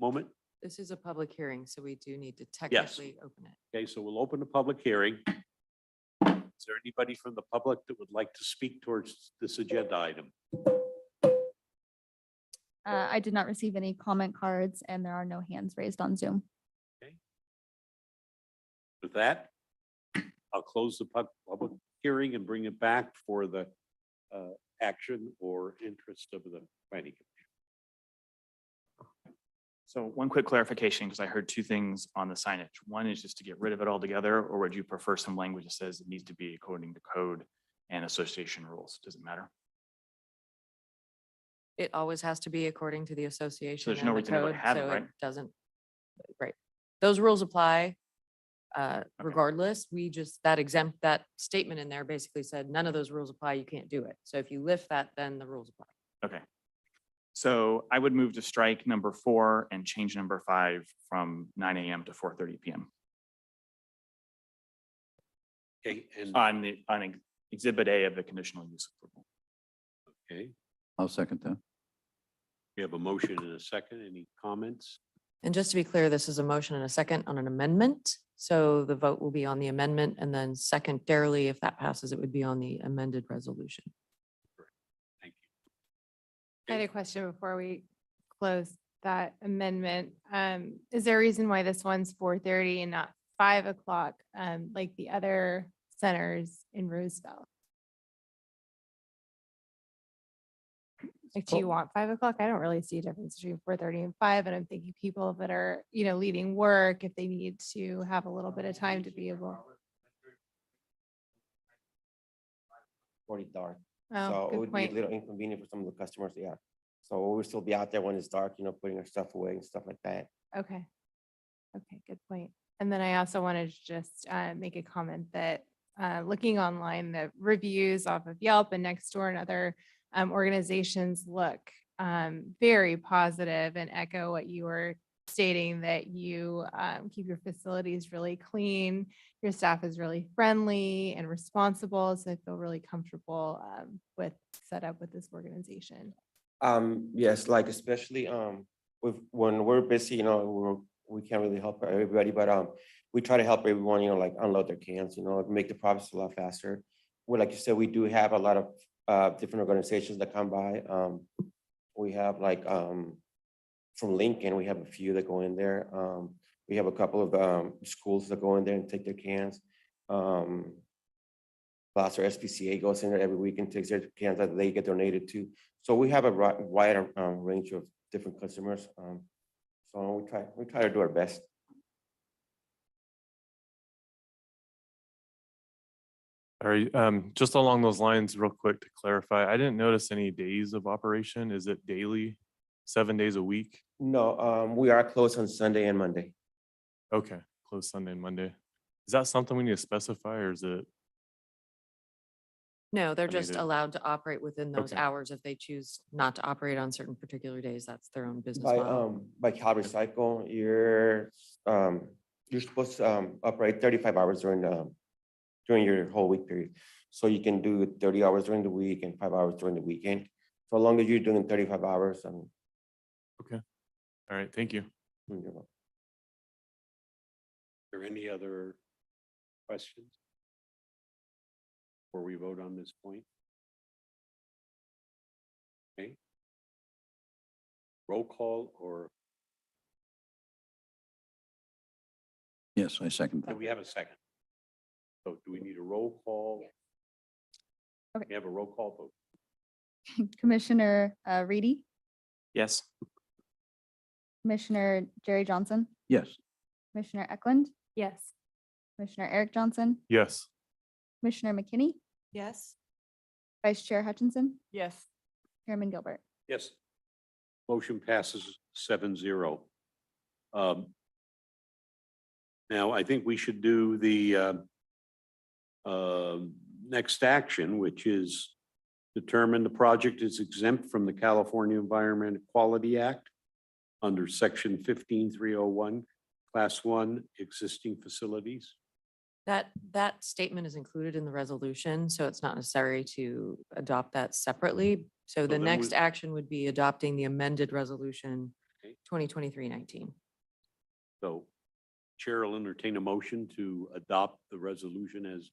Speaker 2: moment?
Speaker 13: This is a public hearing, so we do need to technically open it.
Speaker 2: Okay, so we'll open the public hearing. Is there anybody from the public that would like to speak towards this agenda item?
Speaker 1: I did not receive any comment cards and there are no hands raised on Zoom.
Speaker 2: With that, I'll close the public hearing and bring it back for the action or interest of the planning commission.
Speaker 12: So one quick clarification, because I heard two things on the signage. One is just to get rid of it altogether, or would you prefer some language that says it needs to be according to code and association rules? Does it matter?
Speaker 13: It always has to be according to the association
Speaker 12: there's no
Speaker 13: and the
Speaker 12: reason to really
Speaker 13: code,
Speaker 12: have it,
Speaker 13: so it
Speaker 12: right?
Speaker 13: doesn't, right. Those rules apply regardless. We just, that statement in there basically said, none of those rules apply, you can't do it. So if you lift that, then the rules apply.
Speaker 12: Okay. So I would move to strike number 4 and change number 5 from 9 AM to 4:30 PM
Speaker 2: Okay, and,
Speaker 12: on exhibit A of the conditional use approval.
Speaker 2: okay,
Speaker 10: I'll second that.
Speaker 2: we have a motion and a second. Any comments?
Speaker 13: And just to be clear, this is a motion and a second on an amendment. So the vote will be on the amendment, and then secondarily, if that passes, it would be on the amended resolution.
Speaker 2: Thank you.
Speaker 3: I had a question before we close that amendment. Is there a reason why this one's 4:30 and not 5 o'clock, like the other centers in Roosevelt? Like, do you want 5 o'clock? I don't really see a difference between 4:30 and 5, and I'm thinking people that are, leaving work, if they need to have a little bit of time to be able.
Speaker 14: Already dark.
Speaker 3: Oh,
Speaker 14: So it
Speaker 3: good
Speaker 14: would be a
Speaker 3: point.
Speaker 14: little inconvenient for some of the customers, yeah. So we'll still be out there when it's dark, putting our stuff away and stuff like that.
Speaker 3: Okay. Okay, good point. And then I also wanted to just make a comment that looking online, the reviews off of Yelp and Nextdoor and other organizations look very positive and echo what you were stating, that you keep your facilities really clean, your staff is really friendly and responsible. So I feel really comfortable with setup with this organization.
Speaker 14: Yes, like especially when we're busy, we can't really help everybody, but we try to help everyone, like unload their cans, make the process a lot faster. Well, like you said, we do have a lot of different organizations that come by. We have like from Lincoln, we have a few that go in there. We have a couple of schools that go in there and take their cans. Plus our SPCA goes in there every week and takes their cans that they get donated to. So we have a wider range of different customers. So we try to do our best.
Speaker 9: All right, just along those lines, real quick to clarify, I didn't notice any days of operation. Is it daily, 7 days a week?
Speaker 14: No, we are closed on Sunday and Monday.
Speaker 9: Okay, closed Sunday and Monday. Is that something we need to specify, or is it?
Speaker 13: No, they're
Speaker 9: I
Speaker 13: just
Speaker 9: needed-
Speaker 13: allowed to operate within those
Speaker 9: Okay.
Speaker 13: hours. If they choose not to operate on certain particular days, that's their own business
Speaker 14: By
Speaker 13: model.
Speaker 14: by Cal Recycle, you're supposed to operate 35 hours during your whole week period. So you can do 30 hours during the week and 5 hours during the weekend. So as long as you're doing 35 hours,
Speaker 9: All right, thank you.
Speaker 2: Are there any other questions? Before we vote on this point? Okay. Roll call, or
Speaker 10: Yes, I second
Speaker 2: do
Speaker 10: that.
Speaker 2: we have a second? So do we need a roll call?
Speaker 1: Okay.
Speaker 2: We have a roll call vote.
Speaker 1: Commissioner Reedy,
Speaker 12: Yes.
Speaker 1: Commissioner Jerry Johnson,
Speaker 10: Yes,
Speaker 1: Commissioner Eklund,
Speaker 3: Yes.
Speaker 1: Commissioner Eric Johnson,
Speaker 9: Yes,
Speaker 1: Commissioner McKinney,
Speaker 5: Yes.
Speaker 1: Vice Chair Hutchinson,
Speaker 5: Yes.
Speaker 1: Chairman Gilbert.
Speaker 2: Yes. Motion passes 7-0. Now, I think we should do the next action, which is determine the project is exempt from the California Environmental Quality Act under section 15301, class 1 existing facilities.
Speaker 13: That statement is included in the resolution, so it's not necessary to adopt that separately. So the
Speaker 2: then
Speaker 13: next
Speaker 2: we-
Speaker 13: action would be adopting the amended resolution
Speaker 2: Okay.
Speaker 13: 2023-19.
Speaker 2: So Chair will entertain a motion to adopt the resolution as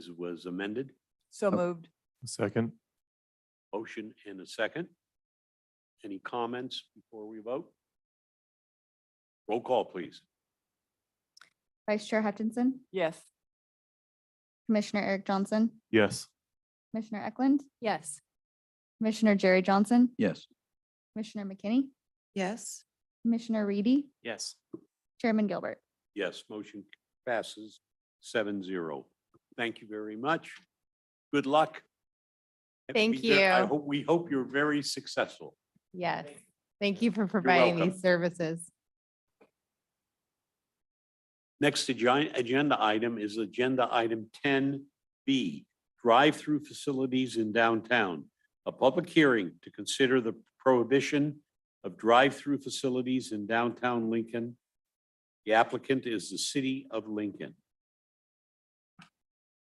Speaker 2: it was amended.
Speaker 5: So moved.
Speaker 9: second.
Speaker 2: Motion and a second. Any comments before we vote? Roll call, please.
Speaker 1: Vice Chair Hutchinson,
Speaker 5: Yes.
Speaker 1: Commissioner Eric Johnson,
Speaker 9: Yes,
Speaker 1: Commissioner Eklund,
Speaker 3: Yes.
Speaker 1: Commissioner Jerry Johnson,
Speaker 10: Yes.
Speaker 1: Commissioner McKinney,
Speaker 5: Yes.
Speaker 1: Commissioner Reedy,
Speaker 12: Yes.
Speaker 1: Chairman Gilbert.
Speaker 2: Yes, motion passes 7-0. Thank you very much. Good luck.
Speaker 3: Thank
Speaker 2: I
Speaker 3: you.
Speaker 2: hope, we hope you're very successful.
Speaker 3: Yes. Thank you for providing
Speaker 2: welcome.
Speaker 3: these services.
Speaker 2: Next agenda item is agenda item 10B, drive-through facilities in downtown. A public hearing to consider the prohibition of drive-through facilities in downtown Lincoln. The applicant is the City of Lincoln.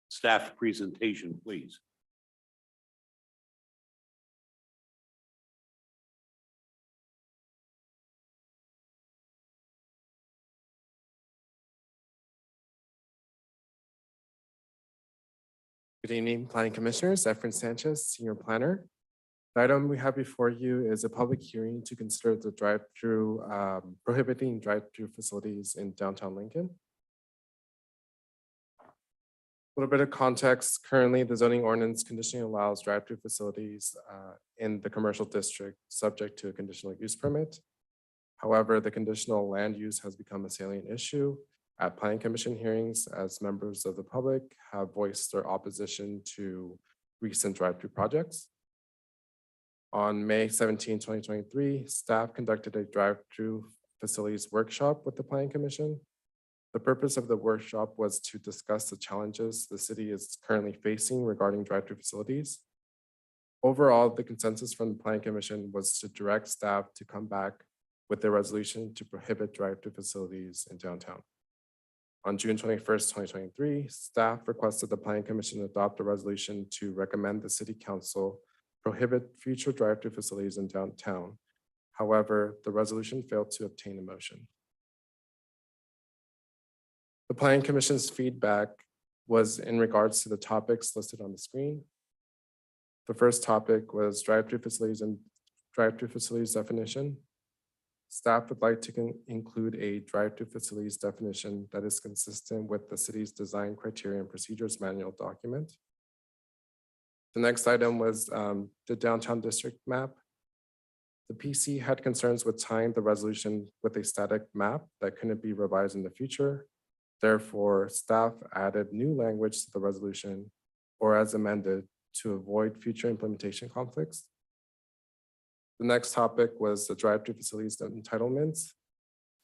Speaker 2: Staff presentation, please.
Speaker 11: Good evening, Planning Commissioners. Efren Sanchez, Senior Planner. The item we have before you is a public hearing to consider the drive-through, prohibiting drive-through facilities in downtown Lincoln. A little bit of context. Currently, the zoning ordinance conditionally allows drive-through facilities in the commercial district subject to a conditional use permit. However, the conditional land use has become a salient issue at Planning Commission hearings as members of the public have voiced their opposition to recent drive-through projects. On May 17, 2023, staff conducted a drive-through facilities workshop with the Planning Commission. The purpose of the workshop was to discuss the challenges the city is currently facing regarding drive-through facilities. Overall, the consensus from the Planning Commission was to direct staff to come back with a resolution to prohibit drive-through facilities in downtown. On June 21st, 2023, staff requested the Planning Commission adopt a resolution to recommend the City Council prohibit future drive-through facilities in downtown. However, the resolution failed to obtain a motion. The Planning Commission's feedback was in regards to the topics listed on the screen. The first topic was drive-through facilities and drive-through facilities definition. Staff would like to include a drive-through facilities definition that is consistent with the city's design criteria and procedures manual document. The next item was the downtown district map. The PC had concerns with tying the resolution with a static map that couldn't be revised in the future. Therefore, staff added new language to the resolution or as amended to avoid future implementation conflicts. The next topic was the drive-through facilities entitlements.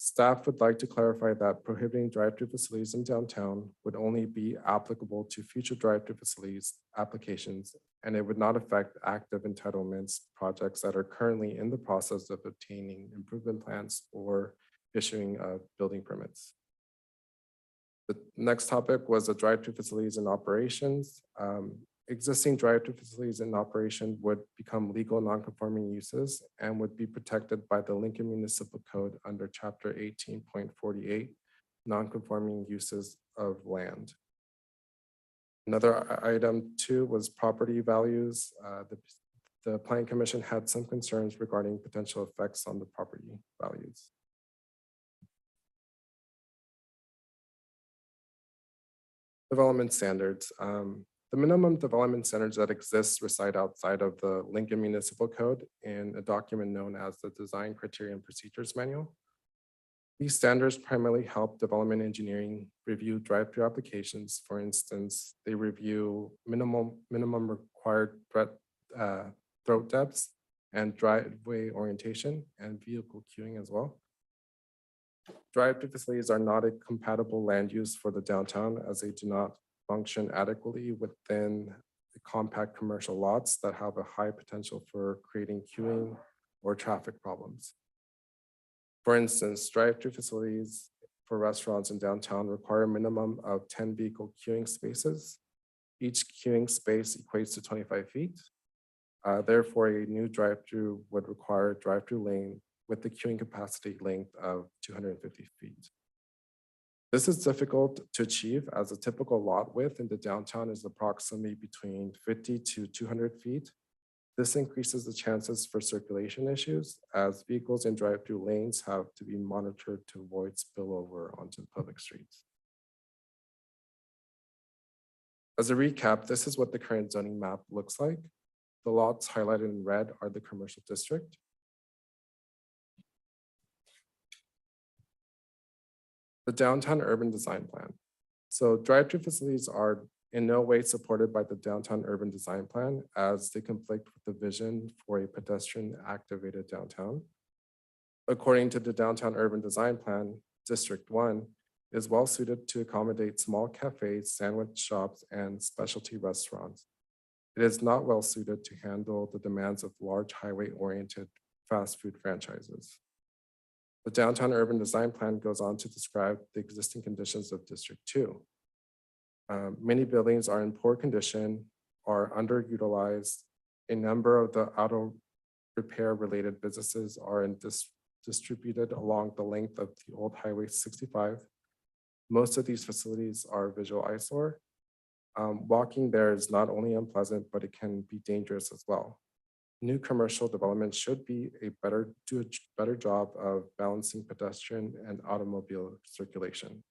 Speaker 11: Staff would like to clarify that prohibiting drive-through facilities in downtown would only be applicable to future drive-through facilities applications, and it would not affect active entitlements projects that are currently in the process of obtaining improvement plans or issuing building permits. The next topic was the drive-through facilities and operations. Existing drive-through facilities in operation would become legal non-conforming uses and would be protected by the Lincoln Municipal Code under Chapter 18.48, non-conforming uses of land. Another item too was property values. The Planning Commission had some concerns regarding potential effects on the property values. Development standards. The minimum development standards that exist reside outside of the Lincoln Municipal Code in a document known as the Design Criteria and Procedures Manual. These standards primarily help development engineering review drive-through applications. For instance, they review minimum required throat depths and driveway orientation and vehicle queuing as well. Drive-through facilities are not a compatible land use for the downtown as they do not function adequately within the compact commercial lots that have a high potential for creating queuing or traffic problems. For instance, drive-through facilities for restaurants in downtown require a minimum of 10 vehicle queuing spaces. Each queuing space equates to 25 feet. Therefore, a new drive-through would require a drive-through lane with the queuing capacity length of 250 feet. This is difficult to achieve as a typical lot width in the downtown is approximately between 50 to 200 feet. This increases the chances for circulation issues as vehicles in drive-through lanes have to be monitored to avoid spillover onto the public streets. As a recap, this is what the current zoning map looks like. The lots highlighted in red are the commercial district. The downtown urban design plan. So drive-through facilities are in no way supported by the downtown urban design plan as they conflict with the vision for a pedestrian activated downtown. According to the downtown urban design plan, District 1 is well suited to accommodate small cafes, sandwich shops, and specialty restaurants. It is not well suited to handle the demands of large highway-oriented fast food franchises. The downtown urban design plan goes on to describe the existing conditions of District 2. Many buildings are in poor condition, are underutilized. A number of the auto repair related businesses are distributed along the length of the old Highway 65. Most of these facilities are visual eyesore. Walking there is not only unpleasant, but it can be dangerous as well. New commercial development should do a better job of balancing pedestrian and automobile circulation.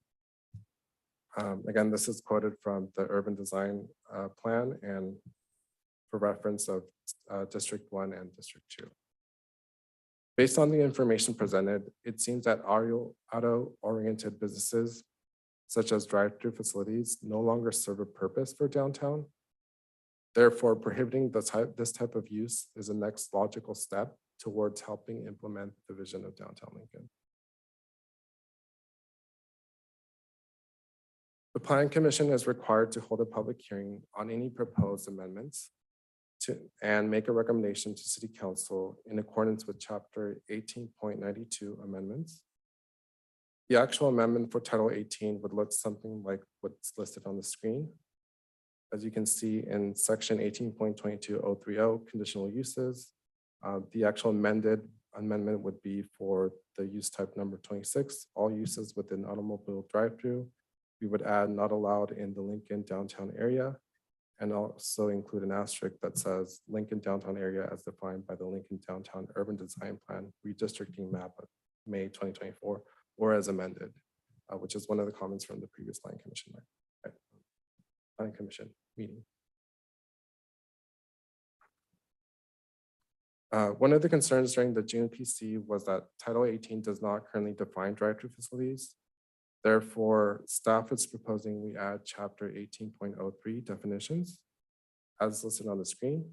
Speaker 11: Again, this is quoted from the urban design plan and for reference of District 1 and District 2. Based on the information presented, it seems that auto-oriented businesses such as drive-through facilities no longer serve a purpose for downtown. Therefore, prohibiting this type of use is the next logical step towards helping implement the vision of downtown Lincoln. The Planning Commission is required to hold a public hearing on any proposed amendments and make a recommendation to City Council in accordance with Chapter 18.92 amendments. The actual amendment for Title 18 would look something like what's listed on the screen. As you can see in Section 18.22030 conditional uses, the actual amendment would be for the use type number 26, all uses within automobile drive-through. We would add not allowed in the Lincoln downtown area and also include an asterisk that says Lincoln downtown area as defined by the Lincoln Downtown Urban Design Plan redistricting map of May 2024 or as amended, which is one of the comments from the previous Planning Commission meeting. One of the concerns during the June PC was that Title 18 does not currently define drive-through facilities. Therefore, staff is proposing we add Chapter 18.03 definitions as listed on the screen.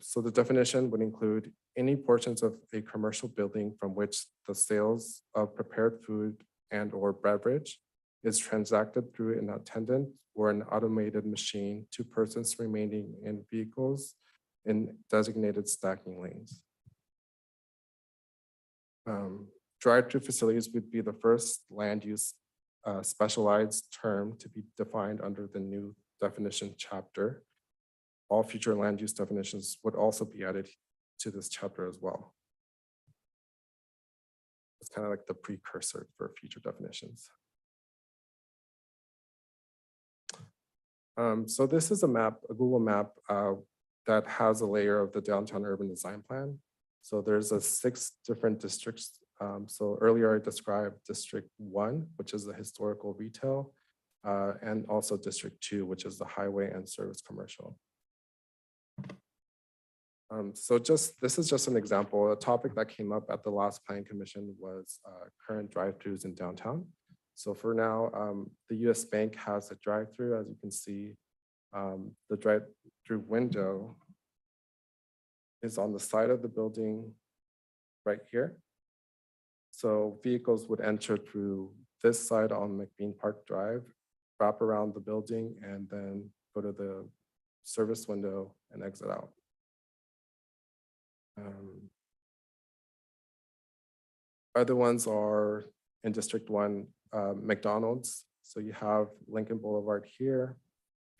Speaker 11: So the definition would include any portions of a commercial building from which the sales of prepared food and or beverage is transacted through an attendant or an automated machine to persons remaining in vehicles in designated stacking lanes. Drive-through facilities would be the first land use specialized term to be defined under the new definition chapter. All future land use definitions would also be added to this chapter as well. It's kind of like the precursor for future definitions. So this is a map, a Google map that has a layer of the downtown urban design plan. So there's 6 different districts. So earlier I described District 1, which is the historical retail, and also District 2, which is the highway and service commercial. So this is just an example. A topic that came up at the last Planning Commission was current drive-throughs in downtown. So for now, the US Bank has a drive-through. As you can see, the drive-through window is on the side of the building right here. So vehicles would enter through this side on McBean Park Drive, wrap around the building, and then go to the service window and exit out. Other ones are in District 1, McDonald's. So you have Lincoln Boulevard here.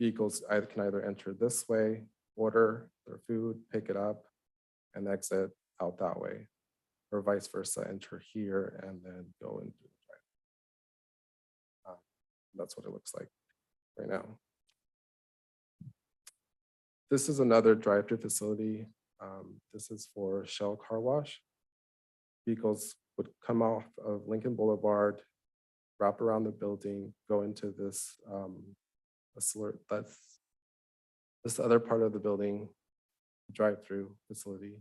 Speaker 11: Vehicles can either enter this way, order their food, pick it up, and exit out that way, or vice versa, enter here and then go into the drive. That's what it looks like right now. This is another drive-through facility. This is for Shell Car Wash. Vehicles would come off of Lincoln Boulevard, wrap around the building, go into this this other part of the building, drive-through facility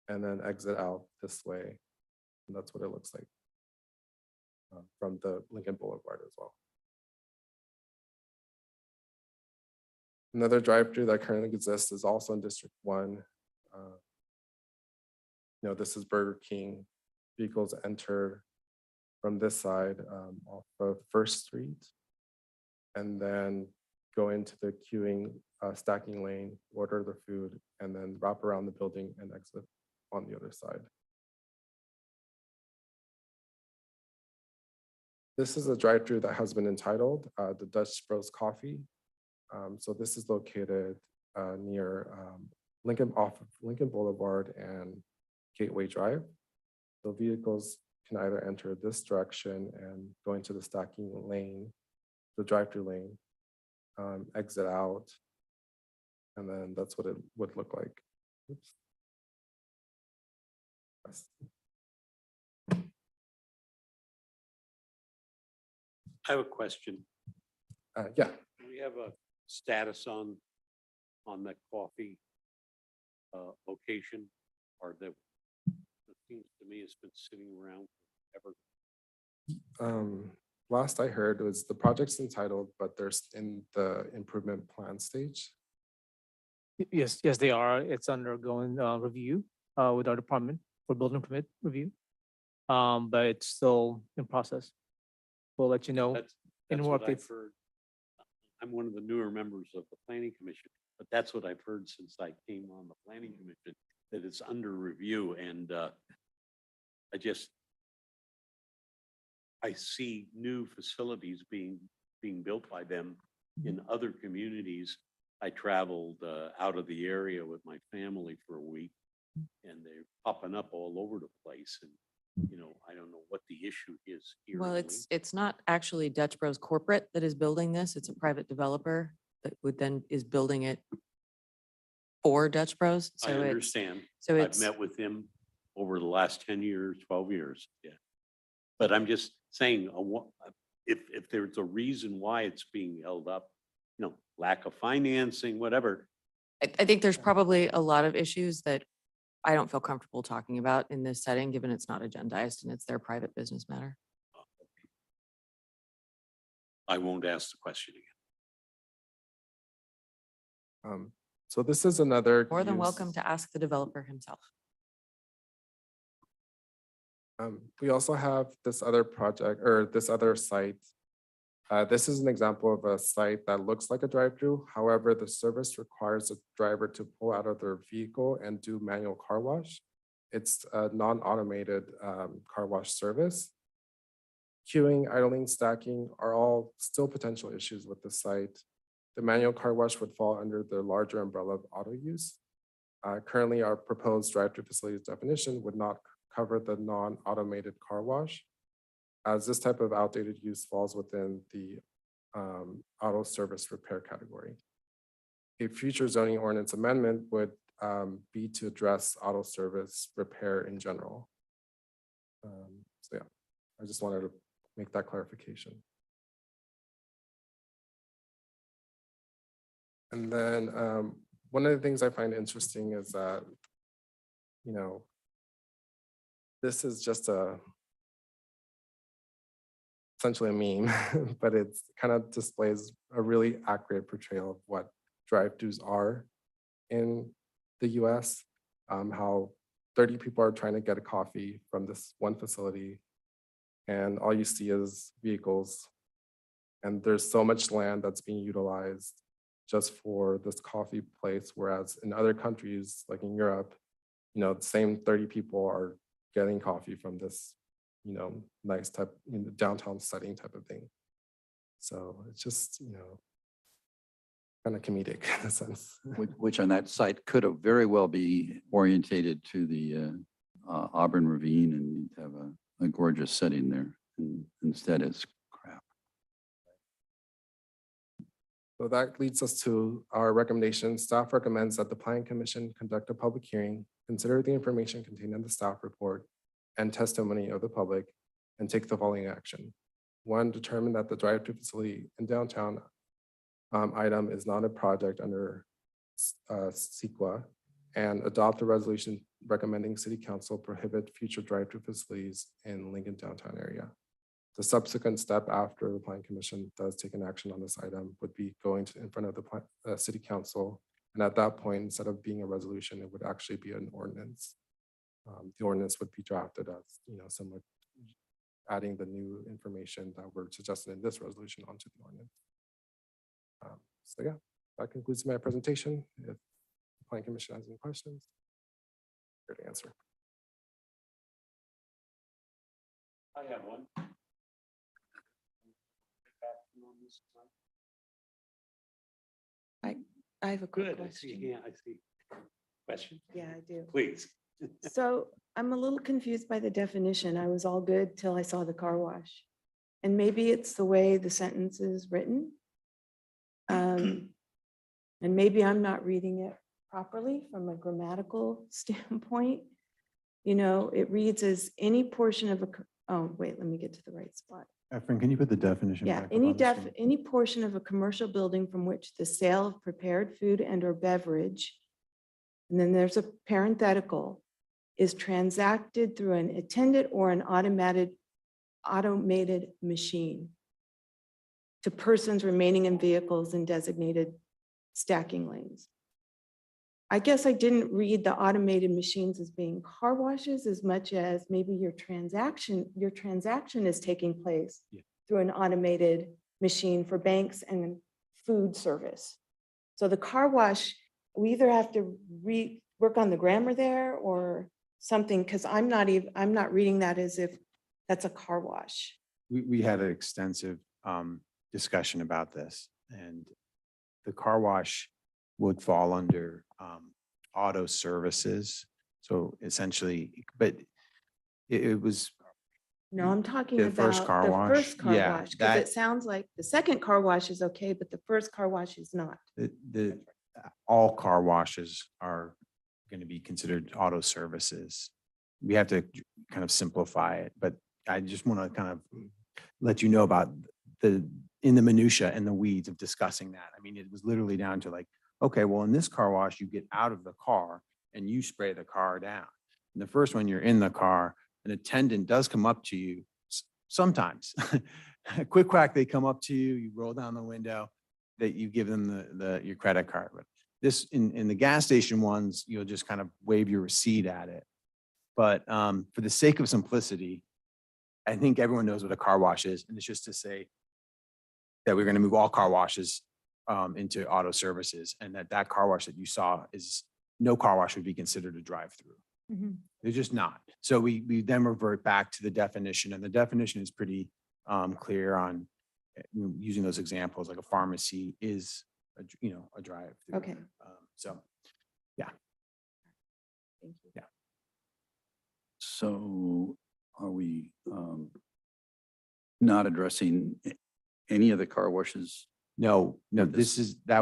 Speaker 11: and then exit out this way. And that's what it looks like from the Lincoln Boulevard as well. Another drive-through that currently exists is also in District 1. This is Burger King. Vehicles enter from this side off of First Street and then go into the queuing stacking lane, order the food, and then wrap around the building and exit on the other side. This is a drive-through that has been entitled the Dutch Bros Coffee. So this is located near off of Lincoln Boulevard and Gateway Drive. So vehicles can either enter this direction and go into the stacking lane, the drive-through lane, exit out, and then that's what it would look like. Oops. Yes.
Speaker 2: I have a question.
Speaker 11: Yeah,
Speaker 2: Do we have a status on that coffee location? Or that it seems to me it's been sitting around forever.
Speaker 11: last I heard was the project's entitled, but there's in the improvement plan stage.
Speaker 8: Yes, they are. It's undergoing review with our department for building permit review. But it's still in process. We'll let you know.
Speaker 2: That's
Speaker 8: Any more
Speaker 2: what I've
Speaker 8: updates?
Speaker 2: heard. I'm one of the newer members of the planning commission, but that's what I've heard since I came on the planning commission, that it's under review and I see new facilities being built by them in other communities. I traveled out of the area with my family for a week and they're popping up all over the place. And, I don't know what the issue is here.
Speaker 13: Well,
Speaker 2: in
Speaker 13: it's not actually Dutch Bros Corporate that is building this. It's a private developer that is building it for Dutch Bros.
Speaker 2: I
Speaker 13: So
Speaker 2: understand.
Speaker 13: so
Speaker 2: I've
Speaker 13: it's-
Speaker 2: met with him over the last 10 years, 12 years, yeah. But I'm just saying, if there's a reason why it's being held up, lack of financing, whatever.
Speaker 13: I think there's probably a lot of issues that I don't feel comfortable talking about in this setting, given it's not agendized and it's their private business matter.
Speaker 2: I won't ask the question again.
Speaker 11: So this is another.
Speaker 13: More than
Speaker 11: use-
Speaker 13: welcome to ask the developer himself.
Speaker 11: We also have this other project or this other site. This is an example of a site that looks like a drive-through. However, the service requires a driver to pull out of their vehicle and do manual car wash. It's a non-automated car wash service. Queuing, idling, stacking are all still potential issues with the site. The manual car wash would fall under the larger umbrella of auto use. Currently, our proposed drive-through facilities definition would not cover the non-automated car wash, as this type of outdated use falls within the auto service repair category. A future zoning ordinance amendment would be to address auto service repair in general. So yeah, I just wanted to make that clarification. And then one of the things I find interesting is that, this is just essentially a meme, but it's kind of displays a really accurate portrayal of what drive-throughs are in the US, how 30 people are trying to get a coffee from this one facility and all you see is vehicles. And there's so much land that's being utilized just for this coffee place, whereas in other countries, like in Europe, the same 30 people are getting coffee from this, nice type, downtown setting type of thing. So it's just, kind of comedic in a sense.
Speaker 10: Which on that site could have very well be orientated to the Auburn Ravine and you'd have a gorgeous setting there. And instead it's crap.
Speaker 11: So that leads us to our recommendation. Staff recommends that the Planning Commission conduct a public hearing, consider the information contained in the staff report and testimony of the public, and take the following action. 1, determine that the drive-through facility in downtown item is not a project under CEQA and adopt a resolution recommending city council prohibit future drive-through facilities in Lincoln downtown area. The subsequent step after the planning commission does take an action on this item would be going in front of the city council. And at that point, instead of being a resolution, it would actually be an ordinance. The ordinance would be drafted as, similar, adding the new information that we're suggesting in this resolution onto the ordinance. So yeah, that concludes my presentation. If the planning commission has any questions, here to answer.
Speaker 2: I have one.
Speaker 15: I have a quick
Speaker 2: Good, I see,
Speaker 15: question.
Speaker 2: yeah, I see. Question,
Speaker 15: Yeah, I do.
Speaker 2: please.
Speaker 15: So I'm a little confused by the definition. I was all good till I saw the car wash. And maybe it's the way the sentence is written. And maybe I'm not reading it properly from a grammatical standpoint. It reads as any portion of oh, wait, let me get to the right spot.
Speaker 4: Efren, can you put the definition?
Speaker 15: Yeah,
Speaker 4: back up on the screen?
Speaker 15: any portion of a commercial building from which the sale of prepared food and or beverage, and then there's a parenthetical, is transacted through an attended or an automated machine to persons remaining in vehicles in designated stacking lanes. I guess I didn't read the automated machines as being car washes as much as maybe your transaction is taking place through an automated machine for banks and food service. So the car wash, we either have to work on the grammar there or something, because I'm not reading that as if that's a car wash.
Speaker 4: We had an extensive discussion about this, and the car wash would fall under auto services. So essentially, but it was
Speaker 15: No, I'm talking
Speaker 4: the
Speaker 15: about
Speaker 4: first car wash.
Speaker 15: the first car
Speaker 4: Yeah,
Speaker 15: wash, because
Speaker 4: that-
Speaker 15: it sounds like the second car wash is okay, but the first car wash is not.
Speaker 4: all car washes are going to be considered auto services. We have to kind of simplify it, but I just want to kind of let you know about in the minutia and the weeds of discussing that. I mean, it was literally down to like, okay, well, in this car wash, you get out of the car and you spray the car down. In the first one, you're in the car, an attendant does come up to you sometimes. Quick quack, they come up to you, you roll down the window, that you give them your credit card. But this, in the gas station ones, you'll just kind of wave your receipt at it. But for the sake of simplicity, I think everyone knows what a car wash is. And it's just to say that we're going to move all car washes into auto services, and that car wash that you saw is no car wash would be considered a drive-through. They're just not. So we then revert back to the definition, and the definition is pretty clear on using those examples, like a pharmacy is a drive-through.
Speaker 15: Okay.
Speaker 4: So, yeah.
Speaker 15: Thank you.
Speaker 4: Yeah.
Speaker 10: So are we not addressing any of the car washes?
Speaker 4: No, that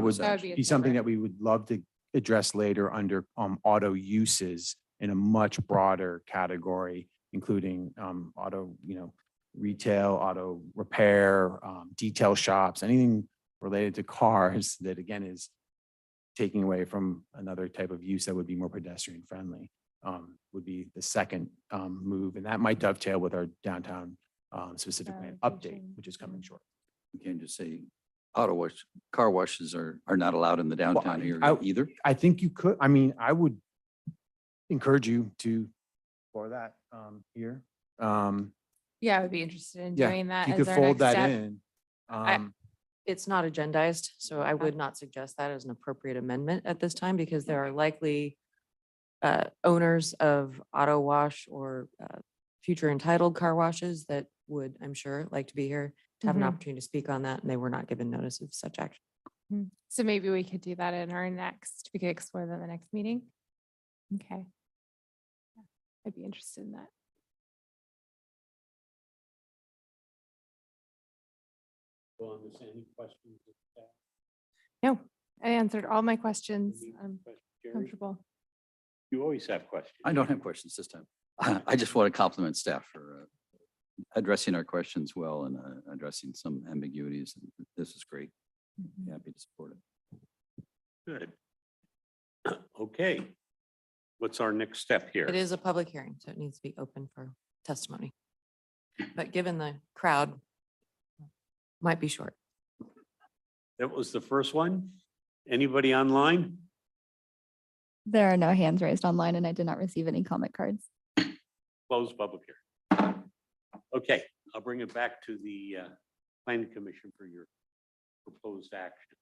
Speaker 4: would
Speaker 3: That would be a
Speaker 4: be something
Speaker 3: separate-
Speaker 4: that we would love to address later under auto uses in a much broader category, including auto, retail, auto repair, detail shops, anything related to cars that again is taking away from another type of use that would be more pedestrian friendly, would be the second move. And that might dovetail with our downtown specific plan update,
Speaker 3: Vision.
Speaker 4: which is coming short.
Speaker 10: We can't just say car washes are not allowed in the downtown area either.
Speaker 4: I think you could, I would encourage you to, for that here.
Speaker 3: Yeah, I would be interested in
Speaker 4: Yeah,
Speaker 3: doing that
Speaker 4: you
Speaker 3: as
Speaker 4: could
Speaker 3: our
Speaker 4: fold
Speaker 3: next
Speaker 4: that
Speaker 3: step.
Speaker 4: in.
Speaker 13: It's not agendized, so I would not suggest that as an appropriate amendment at this time because there are likely owners of auto wash or future entitled car washes that would, I'm sure, like to be here to have an
Speaker 3: Mhm.
Speaker 13: opportunity to speak on that, and they were not given notice of such action.
Speaker 3: So maybe we could do that in our we could explore that in the next meeting. Okay. Yeah, I'd be interested in that.
Speaker 2: Any questions?
Speaker 3: No, I answered all my questions.
Speaker 2: Any
Speaker 3: I'm
Speaker 2: questions, Jerry?
Speaker 3: comfortable.
Speaker 2: You always have questions.
Speaker 10: I don't have questions this time. I just want to compliment staff for addressing our questions well and addressing some ambiguities. And this is great. Happy to support it.
Speaker 2: Good. Okay, What's our next step here?
Speaker 13: It is a public hearing, so it needs to be open for testimony. But given the crowd, might be short.
Speaker 2: That was the first one. Anybody online?
Speaker 1: There are no hands raised online and I did not receive any comment cards.
Speaker 2: Close public hearing. Okay, I'll bring it back to the planning commission for your proposed action.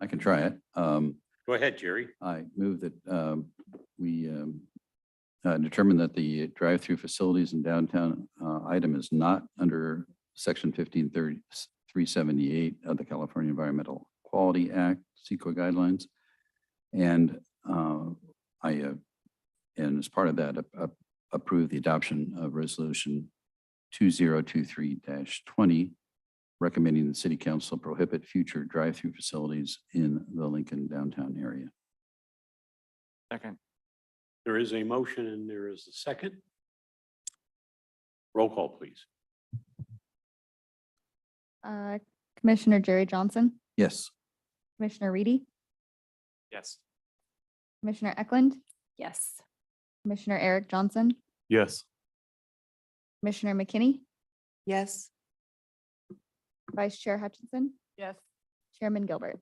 Speaker 10: I can try it.
Speaker 2: Go ahead, Jerry.
Speaker 10: I move that we determine that the drive-through facilities in downtown item is not under section 153378 of the California Environmental Quality Act, CEQA guidelines. And and as part of that, approve the adoption of resolution 2023-20, recommending the city council prohibit future drive-through facilities in the Lincoln downtown area.
Speaker 12: Second.
Speaker 2: There is a motion and there is a second. Roll call, please.
Speaker 1: Commissioner Jerry Johnson,
Speaker 10: Yes.
Speaker 1: Commissioner Reedy,
Speaker 12: Yes.
Speaker 1: Commissioner Eklund,
Speaker 3: Yes.
Speaker 1: Commissioner Eric Johnson,
Speaker 9: Yes.
Speaker 1: Commissioner McKinney,
Speaker 15: Yes.
Speaker 1: Vice Chair Hutchinson,
Speaker 3: Yes.
Speaker 1: Chairman Gilbert.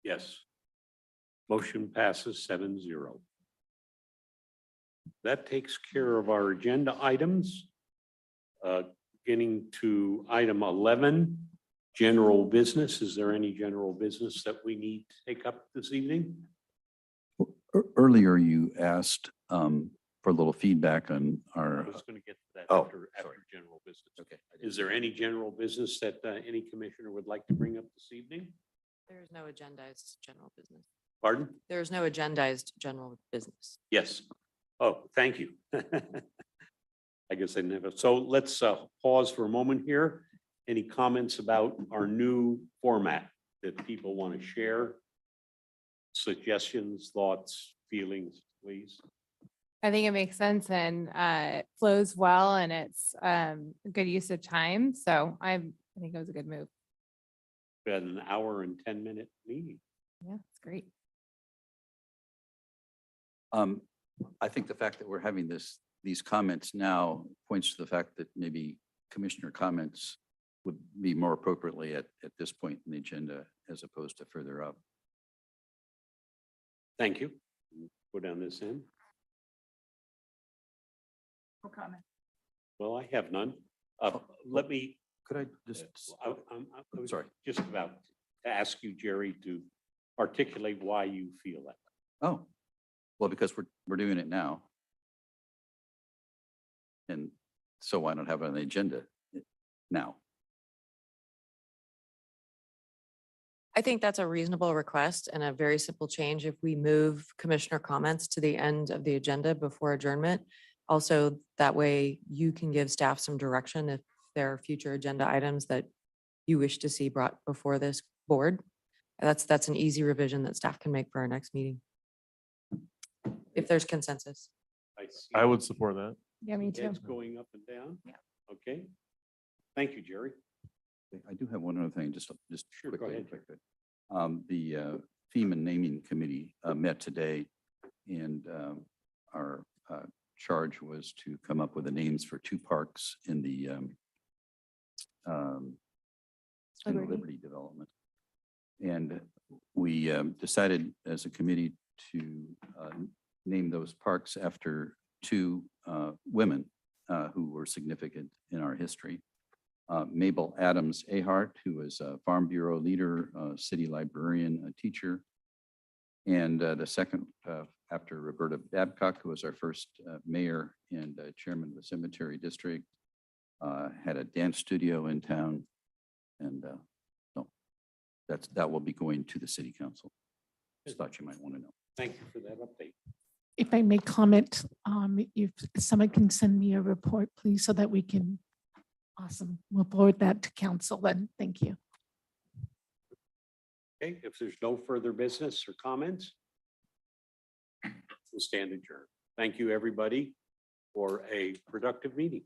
Speaker 2: Yes. Motion passes 7-0. That takes care of our agenda items. Getting to item 11, general business. Is there any general business that we need to take up this evening?
Speaker 10: Earlier, you asked for a little feedback on
Speaker 2: I
Speaker 10: our,
Speaker 2: was going to get to that
Speaker 10: Oh,
Speaker 2: after
Speaker 10: sorry.
Speaker 2: general business.
Speaker 10: okay.
Speaker 2: Is there any general business that any commissioner would like to bring up this evening?
Speaker 13: There is no agendized general business.
Speaker 2: Pardon?
Speaker 13: There is no agendized general business.
Speaker 2: Yes. Oh, thank you. I guess I never, so let's pause for a moment here. Any comments about our new format that people want to share? Suggestions, thoughts, feelings, please?
Speaker 3: I think it makes sense and it flows well and it's a good use of time. So I think it was a good move.
Speaker 2: We had an hour and 10-minute meeting.
Speaker 3: Yeah, it's great.
Speaker 10: I think the fact that we're having these comments now points to the fact that maybe commissioner comments would be more appropriately at this point in the agenda as opposed to further up.
Speaker 2: Thank you. Go down this end.
Speaker 3: No comment.
Speaker 2: Well, I have none. Let me,
Speaker 10: Could I just,
Speaker 2: I was
Speaker 10: sorry.
Speaker 2: just about to ask you, Jerry, to articulate why you feel that.
Speaker 10: Oh, well, because we're doing it now. And so why not have it on the agenda now?
Speaker 13: I think that's a reasonable request and a very simple change if we move commissioner comments to the end of the agenda before adjournment. Also, that way you can give staff some direction if there are future agenda items that you wish to see brought before this board. That's an easy revision that staff can make for our next meeting. If there's consensus.
Speaker 2: see
Speaker 9: I would support that.
Speaker 3: Yeah, me too.
Speaker 2: heads going up and down.
Speaker 3: Yeah.
Speaker 2: Okay. Thank you, Jerry.
Speaker 10: I do have one other thing, just
Speaker 2: Sure, go
Speaker 10: quickly,
Speaker 2: ahead,
Speaker 10: if I could. The theme and naming committee met today, and our charge was to come up with the names for two parks in the Liberty development. And we decided as a committee to name those parks after two women who were significant in our history. Mabel Adams Ahart, who was a Farm Bureau leader, city librarian, a teacher. And the second, after Roberta Babcock, who was our first mayor and chairman of the cemetery district, had a dance studio in town. And so that will be going to the city council. Just thought you might want to know.
Speaker 2: Thank you for that update.
Speaker 7: If I may comment, if someone can send me a report, please, so that we can, awesome, we'll forward that to council then. Thank you.
Speaker 2: Okay, if there's no further business or comments, we'll stand adjourned. Thank you, everybody, for a productive meeting.